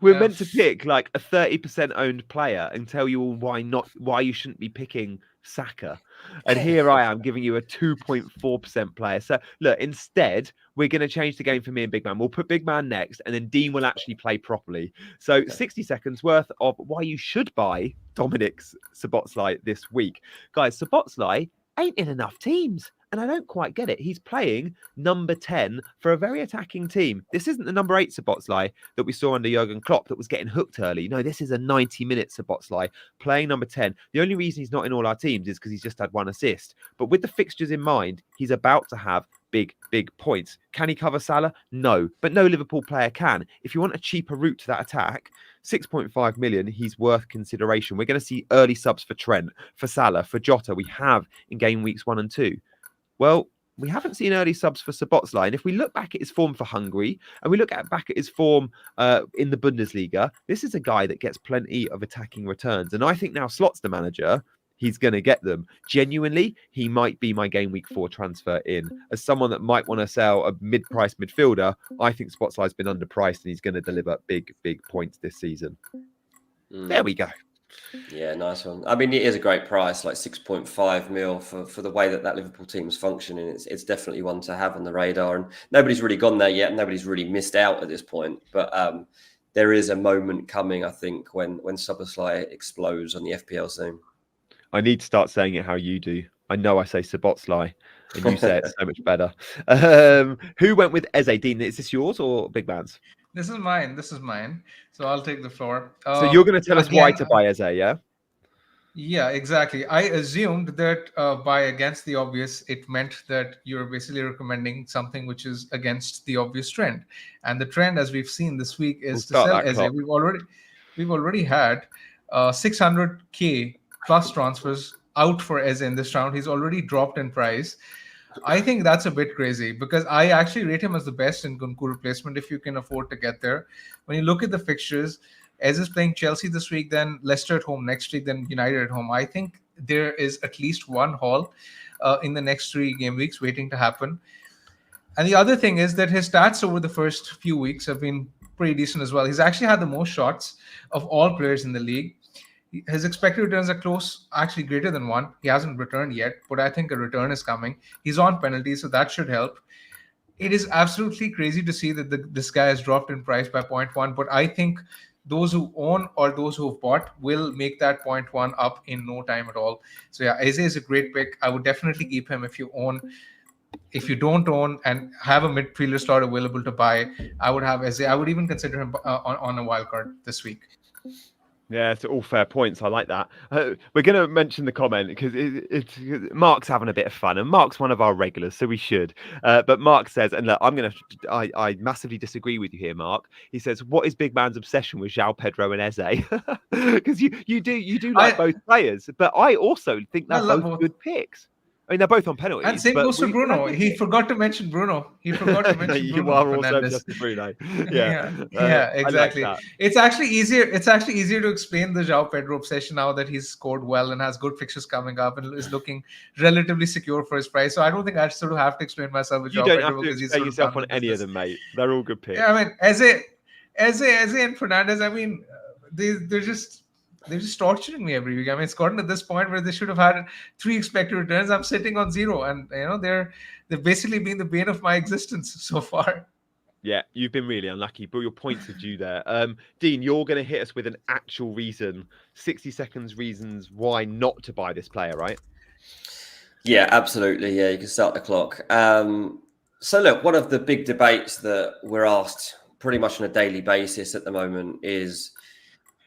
We're meant to pick like a 30% owned player and tell you all why you shouldn't be picking Saka. And here I am giving you a 2.4% player. So look, instead, we're going to change the game for me and Big Man. We'll put Big Man next, and then Dean will actually play properly. So 60 seconds worth of why you should buy Dominic's Szoboszlai this week. Guys, Szoboszlai ain't in enough teams. And I don't quite get it. He's playing number 10 for a very attacking team. This isn't the number 8 Szoboszlai that we saw under Jurgen Klopp that was getting hooked early. No, this is a 90-minute Szoboszlai playing number 10. The only reason he's not in all our teams is because he's just had 1 assist. But with the fixtures in mind, he's about to have big points. Can he cover Salah? No, but no Liverpool player can. If you want a cheaper route to that attack, 6.5 million, he's worth consideration. We're going to see early subs for Trent, for Salah, for Jota. We have in game weeks 1 and 2. Well, we haven't seen early subs for Szoboszlai. And if we look back at his form for Hungary and we look back at his form in the Bundesliga, this is a guy that gets plenty of attacking returns. And I think now Slot's the manager, he's going to get them. Genuinely, he might be my game week 4 transfer in. As someone that might want to sell a mid-price midfielder, I think Szoboszlai's been underpriced and he's going to deliver big points this season. There we go. Yeah, nice one. I mean, it is a great price, like 6.5 mil for the way that Liverpool team's functioning. It's definitely one to have on the radar. And nobody's really gone there yet. Nobody's really missed out at this point. But there is a moment coming, I think, when Szoboszlai explodes on the FPL scene. I need to start saying it how you do. I know I say Szoboszlai, and you say it so much better. Who went with Eze? Dean, is this yours or Big Man's? This is mine. So I'll take the floor. So you're going to tell us why to buy Eze, yeah? Yeah, exactly. I assumed that by Against the Obvious, it meant that you're basically recommending something which is against the obvious trend. And the trend, as we've seen this week, is to sell Eze. We've already had 600k plus transfers out for Eze in this round. He's already dropped in price. I think that's a bit crazy because I actually rate him as the best in Kunku replacement if you can afford to get there. When you look at the fixtures, Eze is playing Chelsea this week, then Leicester at home next week, then United at home. I think there is at least one haul in the next 3 game weeks waiting to happen. And the other thing is that his stats over the first few weeks have been pretty decent as well. He's actually had the most shots of all players in the league. His expected returns are close, actually greater than 1. He hasn't returned yet, but I think a return is coming. He's on penalties, so that should help. It is absolutely crazy to see that this guy has dropped in price by 0.1, but I think those who own or those who have bought will make that 0.1 up in no time at all. So yeah, Eze is a great pick. I would definitely keep him if you own. If you don't own and have a midfielder slot available to buy, I would have Eze. I would even consider him on a wild card this week. Yeah, it's all fair points. I like that. We're going to mention the comment because it's Mark's having a bit of fun, and Mark's one of our regulars, so we should. But Mark says, and look, I massively disagree with you here, Mark. He says, "What is big man's obsession with João Pedro and Eze?" Because you do like both players, but I also think they're both good picks. I mean, they're both on penalties. And same goes to Bruno. He forgot to mention Bruno. He forgot to mention You Bruno. are also obsessed with Bruno. Yeah, exactly. Like it's actually easier to explain the João Pedro obsession now that he's scored well and has good fixtures coming up and is looking relatively secure for his price. So I don't think I sort of have to explain myself with João Pedro. You don't have to explain yourself on any of them, mate. They're all good picks. Yeah, I mean, Eze and Fernandez, I mean, they're just torturing me every week. I mean, it's gotten to this point where they should have had 3 expected returns. I'm sitting on 0, and they've basically been the bane of my existence so far. Yeah, you've been really unlucky, but your points are due there. Dean, you're going to hit us with an actual reason, 60 seconds reasons why not to buy this player, right? Yeah, absolutely. Yeah, you can start the clock. So look, one of the big debates that we're asked pretty much on a daily basis at the moment is,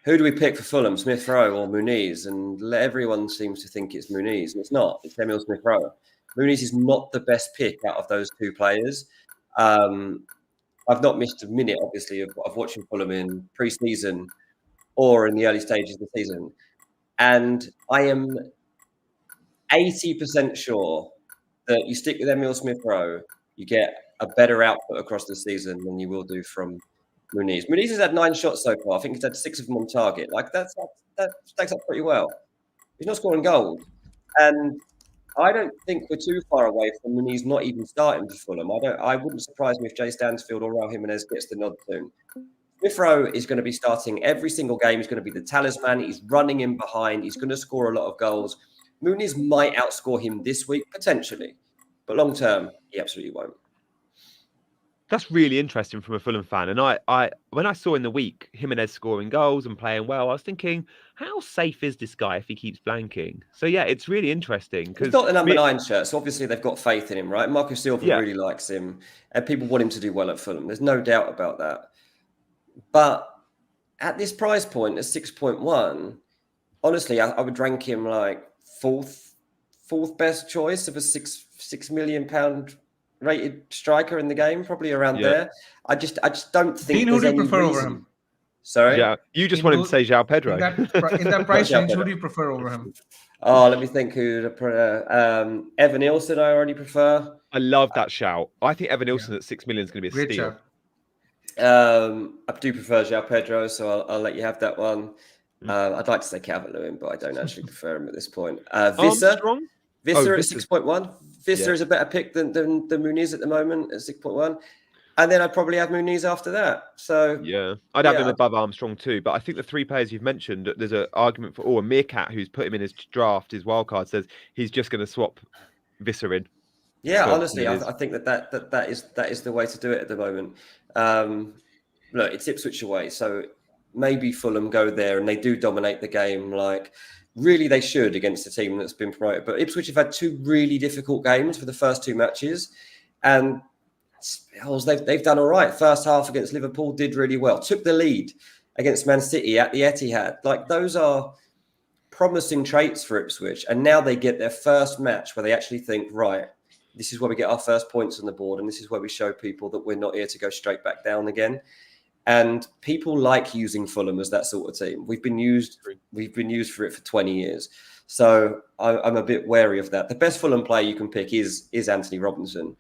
who do we pick for Fulham, Smith Rowe or Muniz? And everyone seems to think it's Muniz, and it's not. It's Emil Smith Rowe. Muniz is not the best pick out of those 2 players. I've not missed a minute, obviously, of watching Fulham in pre-season or in the early stages of the season. And I am 80% sure that you stick with Emil Smith Rowe, you get a better output across the season than you will do from Muniz. Muniz has had 9 shots so far. I think he's had 6 of them on target. Like that stacks up pretty well. He's not scoring goals, and I don't think we're too far away from Muniz not even starting for Fulham. I wouldn't surprise me if Jay Stansfield or Raul Jimenez gets the nod soon. Smith Rowe is going to be starting every single game. He's going to be the talisman. He's running in behind. He's going to score a lot of goals. Muniz might outscore him this week potentially, but long term, he absolutely won't. That's really interesting from a Fulham fan. And I when I saw in the week Jimenez scoring goals and playing well, I was thinking, how safe is this guy if he keeps blanking? So yeah, it's really interesting. He's got the number 9 shirt, so obviously they've got faith in him, right? Marco Silva really likes him, and people want him to do well at Fulham. There's no doubt about that. But at this price point, at 6.1, honestly, I would rank him like fourth best choice of a £6 million rated striker in the game, probably around there. I just don't think. Dean, who do you prefer over him? Sorry, yeah, you just want him to say João Pedro. In that price range, who do you prefer over him? Oh, let me think who to prefer. Evan Nilsson, I already prefer. I love that shout. I think Evan Nilsson at $6 million is going to be a Great steal. I do prefer João Pedro, so I'll let you have that one. I'd like to say Calvert-Lewin, but I don't actually prefer him at this point. Visser at 6.1. Visser is a better pick than Muniz at the moment at 6.1. And then I'd probably have Muniz after that. So yeah, I'd have him above Armstrong too. But I think the 3 players you've mentioned, there's an argument for. A Meerkat who's put him in his draft, his wildcard, says he's just going to swap Visser in. Yeah, honestly, I think that is the way to do it at the moment. Look, it's Ipswich away, so maybe Fulham go there and they do dominate the game. Like, really, they should against a team that's been promoted. But Ipswich have had 2 really difficult games for the first 2 matches, and they've done all right. First half against Liverpool did really well. Took the lead against Man City at the Etihad. Like, those are promising traits for Ipswich, and now they get their first match where they actually think, right, this is where we get our first points on the board, and this is where we show people that we're not here to go straight back down again. And people like using Fulham as that sort of team. We've been used for it for 20 years. So I'm a bit wary of that. The best Fulham player you can pick is Anthony Robinson,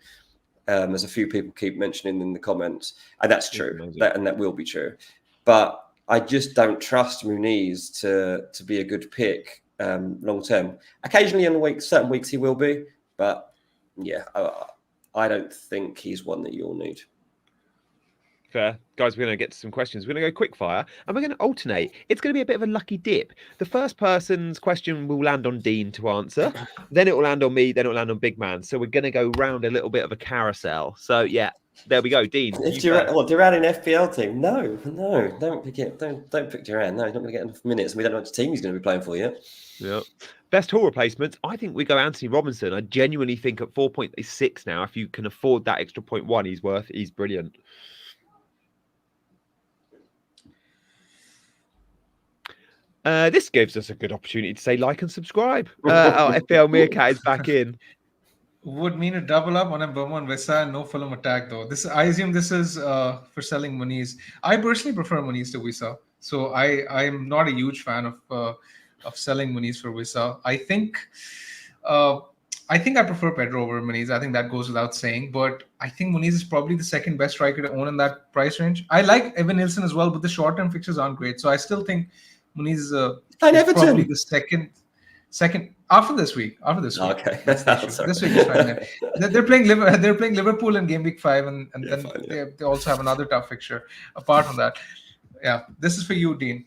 as a few people keep mentioning in the comments. And that's true. That will be true. But I just don't trust Muniz to be a good pick long term. Occasionally in certain weeks he will be. But yeah, I don't think he's one that you'll need. Fair. Guys, we're going to get to some questions. We're going to go quick fire and we're going to alternate. It's going to be a bit of a lucky dip. The first person's question will land on Dean to answer. Then it will land on me. Then it will land on Big Man. So we're going to go round a little bit of a carousel. So yeah, There we go, Dean. If Duran in FPL team? No, don't pick it. Don't pick Duran. No, he's not going to get enough minutes, and we don't know which team he's going to be playing for yet. Yeah. Best Hall replacements. I think we go Anthony Robinson. I genuinely think at 4.6 now, if you can afford that extra 0.1, he's brilliant. This gives us a good opportunity to say like and subscribe. Our FPL Meerkat is back in. Would mean a double up on Mbeumo and Wissa and no Fulham attack though. I assume this is for selling Muniz. I personally prefer Muniz to Wissa, so I'm not a huge fan of selling Muniz for Wissa. I think I prefer Pedro over Muniz. I think that goes without saying. But I think Muniz is probably the second best striker to own in that price range. I like Evan Nilsson as well, but the short-term fixtures aren't great. So I still think Muniz is probably the second after this week. Okay, that's the issue. This week is fine. They're playing Liverpool in game week 5, and then fine, they also have another tough fixture. Apart from that, yeah, this is for you, Dean.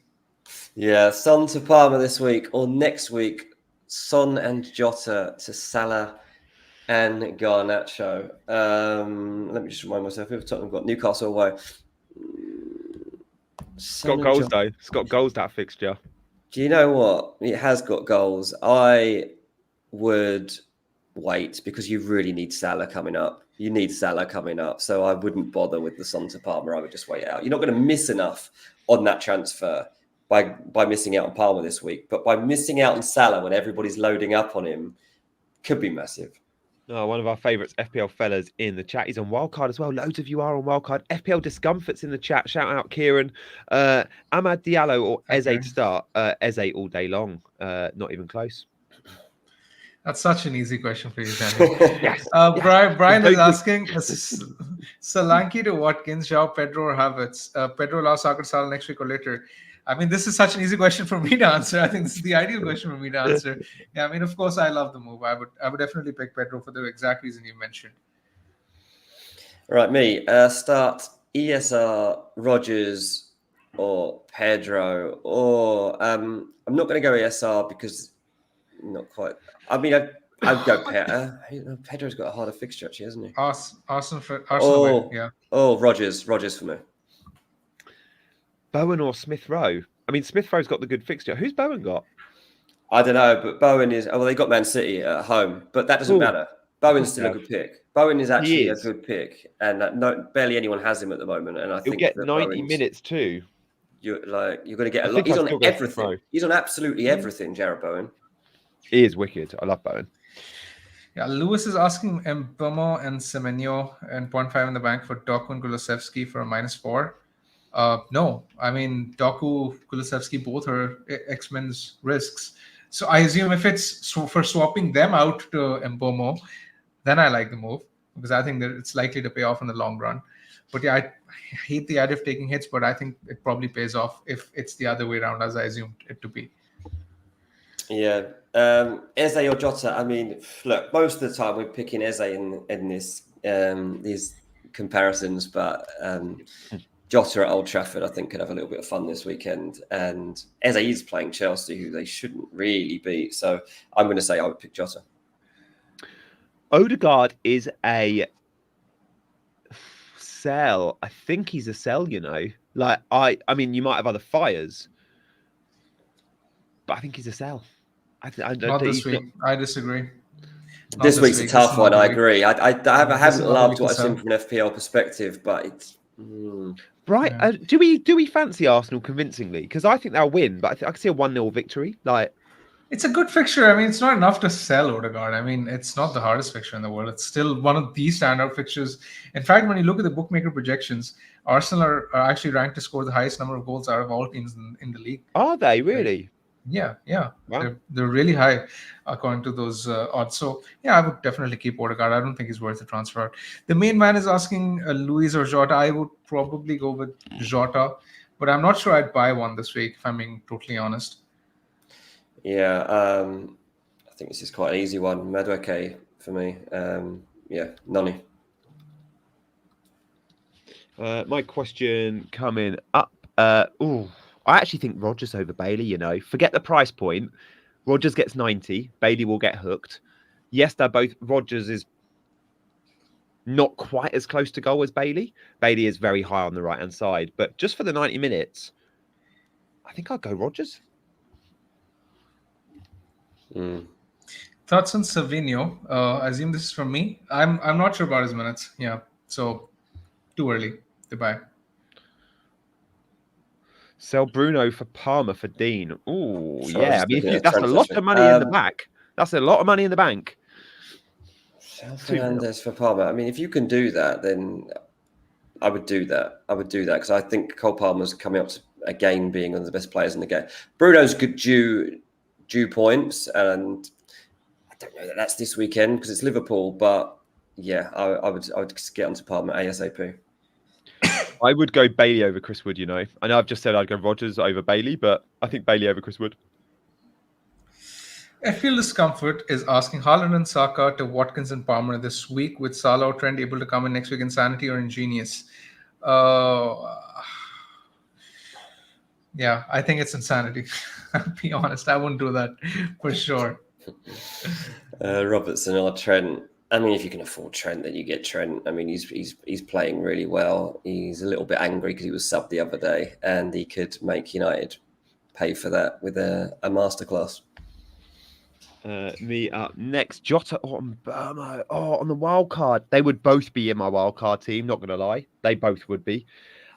Yeah, Son to Palmer this week or next week. Son and Jota to Salah and Garnacho. Let me just remind myself. We've got Newcastle away. It's got goals though. It's got goals, that fixture. Do you know what? It has got goals. I would wait because you really need Salah coming up. You need Salah coming up. So I wouldn't bother with the Son to Palmer. I would just wait out. You're not going to miss enough on that transfer by missing out on Palmer this week. But by missing out on Salah when everybody's loading up on him could be massive. Oh, one of our favourites, FPL fellas in the chat. He's on Wildcard as well. Loads of you are on Wildcard. FPL Discomforts in the chat. Shout out Kieran. Amad Diallo or Eze to start. Eze all day long. Not even close. That's such an easy question for you, Gianni. Yes. Brian is asking Solanke to Watkins, João Pedro or Havertz. Pedro la Salah next week or later. I mean, this is such an easy question for me to answer. I think this is the ideal question for me to answer. Yeah, I mean, of course, I love the move. I would definitely pick Pedro for the exact reason you mentioned. Right, me. Start ESR, Rodgers, or Pedro, or I'm not going to go ESR because not quite. I mean, I'd go Pedro. Pedro's got a harder fixture, actually, hasn't he? Arsenal, yeah. Oh, Rodgers for me. Bowen or Smith Rowe? I mean, Smith Rowe's got the good fixture. Who's Bowen got? I don't know, but Bowen is... Oh, well, they got Man City at home, but that doesn't matter. Bowen's still a good pick. Bowen is actually a good pick, and barely anyone has him at the moment. And I think he'll get 90 minutes too. You're going to get a lot. He's on everything. He's on absolutely everything, Jarrod Bowen. He is wicked. I love Bowen. Yeah, Lewis is asking Mbeumo and Semenyo and 0.5 in the bank for Doku and Kulusevski for a -4. No, I mean, Doku, Kulusevski, both are X-Men's risks. So I assume if it's for swapping them out to Mbeumo, then I like the move because I think that it's likely to pay off in the long run. But yeah, I hate the idea of taking hits, but I think it probably pays off if it's the other way around, as I assumed it to be. Yeah. Eze or Jota, I mean, look, most of the time we're picking Eze in these comparisons, but Jota at Old Trafford, I think, could have a little bit of fun this weekend. And Eze is playing Chelsea, who they shouldn't really beat. So I'm going to say I would pick Jota. Odegaard is a sell. I think he's a sell, you know. Like, I mean, you might have other fires, but I think he's a sell. I don't not think this week. I disagree. This week's a tough one. I agree. I haven't loved what I've seen from an FPL perspective, but it's... Right. Yeah. Do we fancy Arsenal convincingly? Because I think they'll win, but I can see a 1-0 victory. Like, it's a good fixture. I mean, it's not enough to sell Odegaard. I mean, it's not the hardest fixture in the world. It's still one of the standout fixtures. In fact, when you look at the bookmaker projections, Arsenal are actually ranked to score the highest number of goals out of all teams in the league. Are they really? Yeah. Wow. They're really high according to those odds. So yeah, I would definitely keep Odegaard. I don't think he's worth the transfer. The main man is asking Luis or Jota. I would probably go with Jota, but I'm not sure I'd buy one this week, if I'm being totally honest. Yeah, I think this is quite an easy one. Madueke for me. Noni. My question coming up. I actually think Rodgers over Bailey, you know. Forget the price point. Rodgers gets 90. Bailey will get hooked. Yes, they're both... Rodgers is Not quite as close to goal as Bailey. Bailey is very high on the right-hand side. But just for the 90 minutes, I think I'll go Rodgers. Thoughts on Savinho? I assume this is from me. I'm not sure about his minutes. Yeah, so too early to buy. Sell Bruno for Palmer for Dean. Oh, So yeah. I mean, looking at that's a transfer lot stream. of money in the back. That's a lot of money in the bank. Fernandez for Palmer. I mean, if you can do that, then I would do that. Because I think Cole Palmer's coming up to again being one of the best players in the game. Bruno's good due points, and I don't know that that's this weekend because it's Liverpool. But yeah, I would get onto Palmer ASAP. I would go Bailey over Chris Wood. I know I've just said I'd go Rodgers over Bailey, but I think Bailey over Chris Wood. I feel discomfort is asking Haaland and Saka to Watkins and Palmer this week, with Salah or Trent able to come in next week. Insanity or ingenious? Yeah, I think it's insanity. I'll be honest, I wouldn't do that for sure. Robertson or Trent. I mean, if you can afford Trent, then you get Trent. I mean, he's playing really well. He's a little bit angry because he was subbed the other day, and he could make United pay for that with a masterclass. Me up next, Jota or Mbeumo. Oh, on the wild card, they would both be in my wild card team. Not gonna lie, they both would be.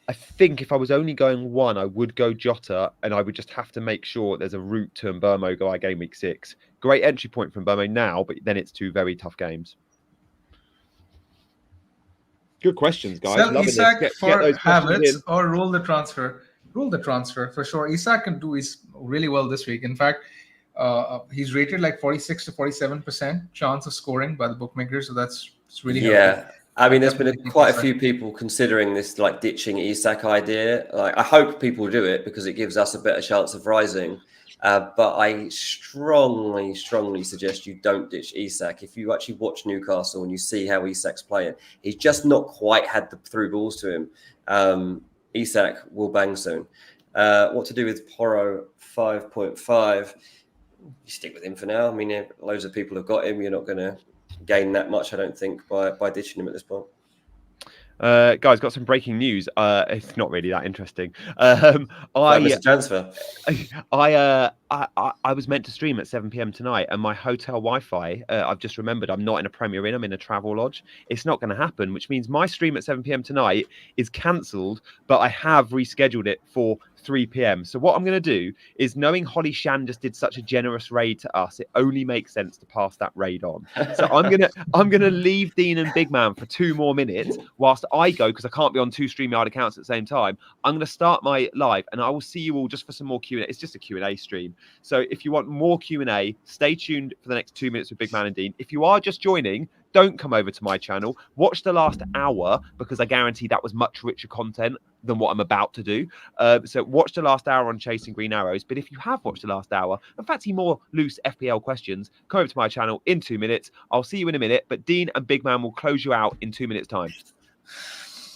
I think if I was only going one, I would go Jota, and I would just have to make sure there's a route to Mbeumo go game week 6. Great entry point from Mbeumo now, but then it's 2 very tough games. Good questions, guys. Sell Loving Isak this. for those questions Havertz in. or roll the transfer. Roll the transfer for sure. Isak can do really well this week. In fact, he's rated like 46 to 47% chance of scoring by the bookmakers, so that's really helpful. I mean, there's been quite a few people considering this like ditching Isak idea. Like, I hope people do it because it gives us a better chance of rising. But I strongly suggest you don't ditch Isak. If you actually watch Newcastle and you see how Isak's playing, he's just not quite had the through balls to him. Isak will bang soon. What to do with Porro 5.5? You stick with him for now. I mean, loads of people have got him. You're not going to gain that much, I don't think, by ditching him at this point. Guys, got some breaking news. It's not really that interesting. Transfer. I was meant to stream at 7 p.m. tonight, and my hotel Wi-Fi, I've just remembered I'm not in a Premier Inn, I'm in a travel lodge. It's not going to happen, which means my stream at 7 p.m. tonight is cancelled, but I have rescheduled it for 3 p.m. So what I'm going to do is, knowing Holly Shan just did such a generous raid to us, it only makes sense to pass that raid on. So I'm gonna leave Dean and Big Man for 2 more minutes whilst I go, because I can't be on 2 StreamYard accounts at the same time. I'm going to start my live, and I will see you all just for some more Q&A. It's just a Q&A stream. So if you want more Q&A, stay tuned for the next 2 minutes with Big Man and Dean. If you are just joining, don't come over to my channel. Watch the last hour, because I guarantee that was much richer content than what I'm about to do. So watch the last hour on Chasing Green Arrows. But if you have watched the last hour and fancy more loose FPL questions, come over to my channel in 2 minutes. I'll see you in a minute. But Dean and Big Man will close you out in 2 minutes' time.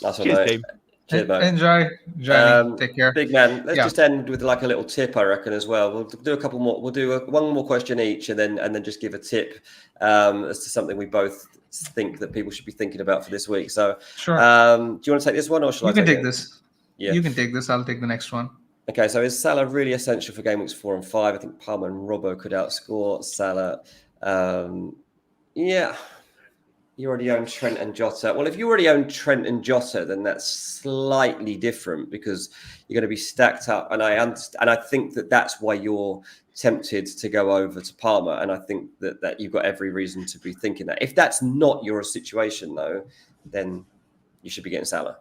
That's all Cheers, right. team. Cheers, mate. Enjoy, Gianni. Take care. Big Man. Let's just end with like a little tip, I reckon, as well. We'll do a couple more. We'll do one more question each, and then just give a tip as to something we both think that people should be thinking about for this week. So, sure. Do you want to take this one, or shall I take it? This? Yeah. You can take this. I'll take the next one. Okay, so is Salah really essential for game weeks 4 and 5? I think Palmer and Robbo could outscore Salah. Yeah. You already own Trent and Jota. Well, if you already own Trent and Jota, then that's slightly different, because you're going to be stacked up. And I understand, and I think that that's why you're tempted to go over to Palmer. And I think that you've got every reason to be thinking that. If that's not your situation, though, then you should be getting Salah.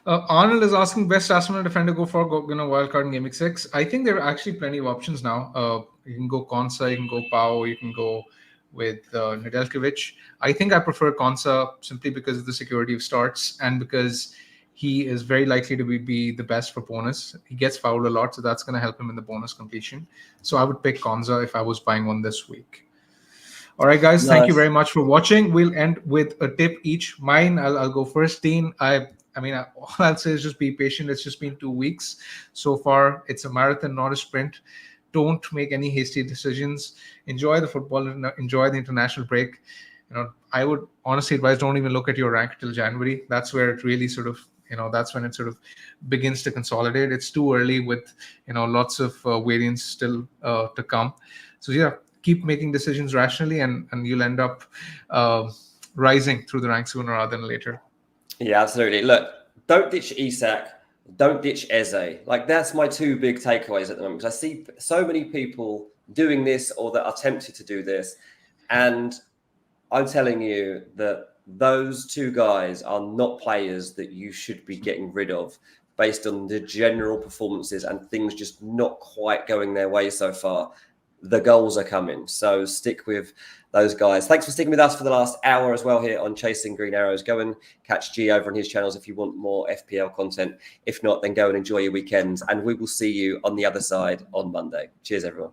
Arnold is asking, best Arsenal defender go for wildcard in game week 6. I think there are actually plenty of options now. You can go Konsa, you can go Pau, you can go with Nedeljkovic. I think I prefer Konsa simply because of the security of starts and because he is very likely to be the best for bonus. He gets fouled a lot, so that's going to help him in the bonus completion. So I would pick Konsa if I was buying one this week. All right, guys, Thank you very much for watching. We'll end with a tip each. Mine, I'll go first. Dean, I mean, all I'll say is just be patient. It's just been 2 weeks so far. It's a marathon, not a sprint. Don't make any hasty decisions. Enjoy the football and enjoy the international break. I would honestly advise, don't even look at your rank till January. That's where it really sort of, that's when it sort of begins to consolidate. It's too early with, lots of variants still to come. So yeah, keep making decisions rationally, and you'll end up rising through the ranks sooner rather than later. Yeah, absolutely. Look, don't ditch Isak. Don't ditch Eze. Like, that's my two big takeaways at the moment, because I see so many people doing this or that are tempted to do this. And I'm telling you that those two guys are not players that you should be getting rid of based on the general performances and things just not quite going their way so far. The goals are coming. So stick with those guys. Thanks for sticking with us for the last hour as well here on Chasing Green Arrows. Go and catch G over on his channels if you want more FPL content. If not, then go and enjoy your weekends. And we will see you on the other side on Monday. Cheers, everyone.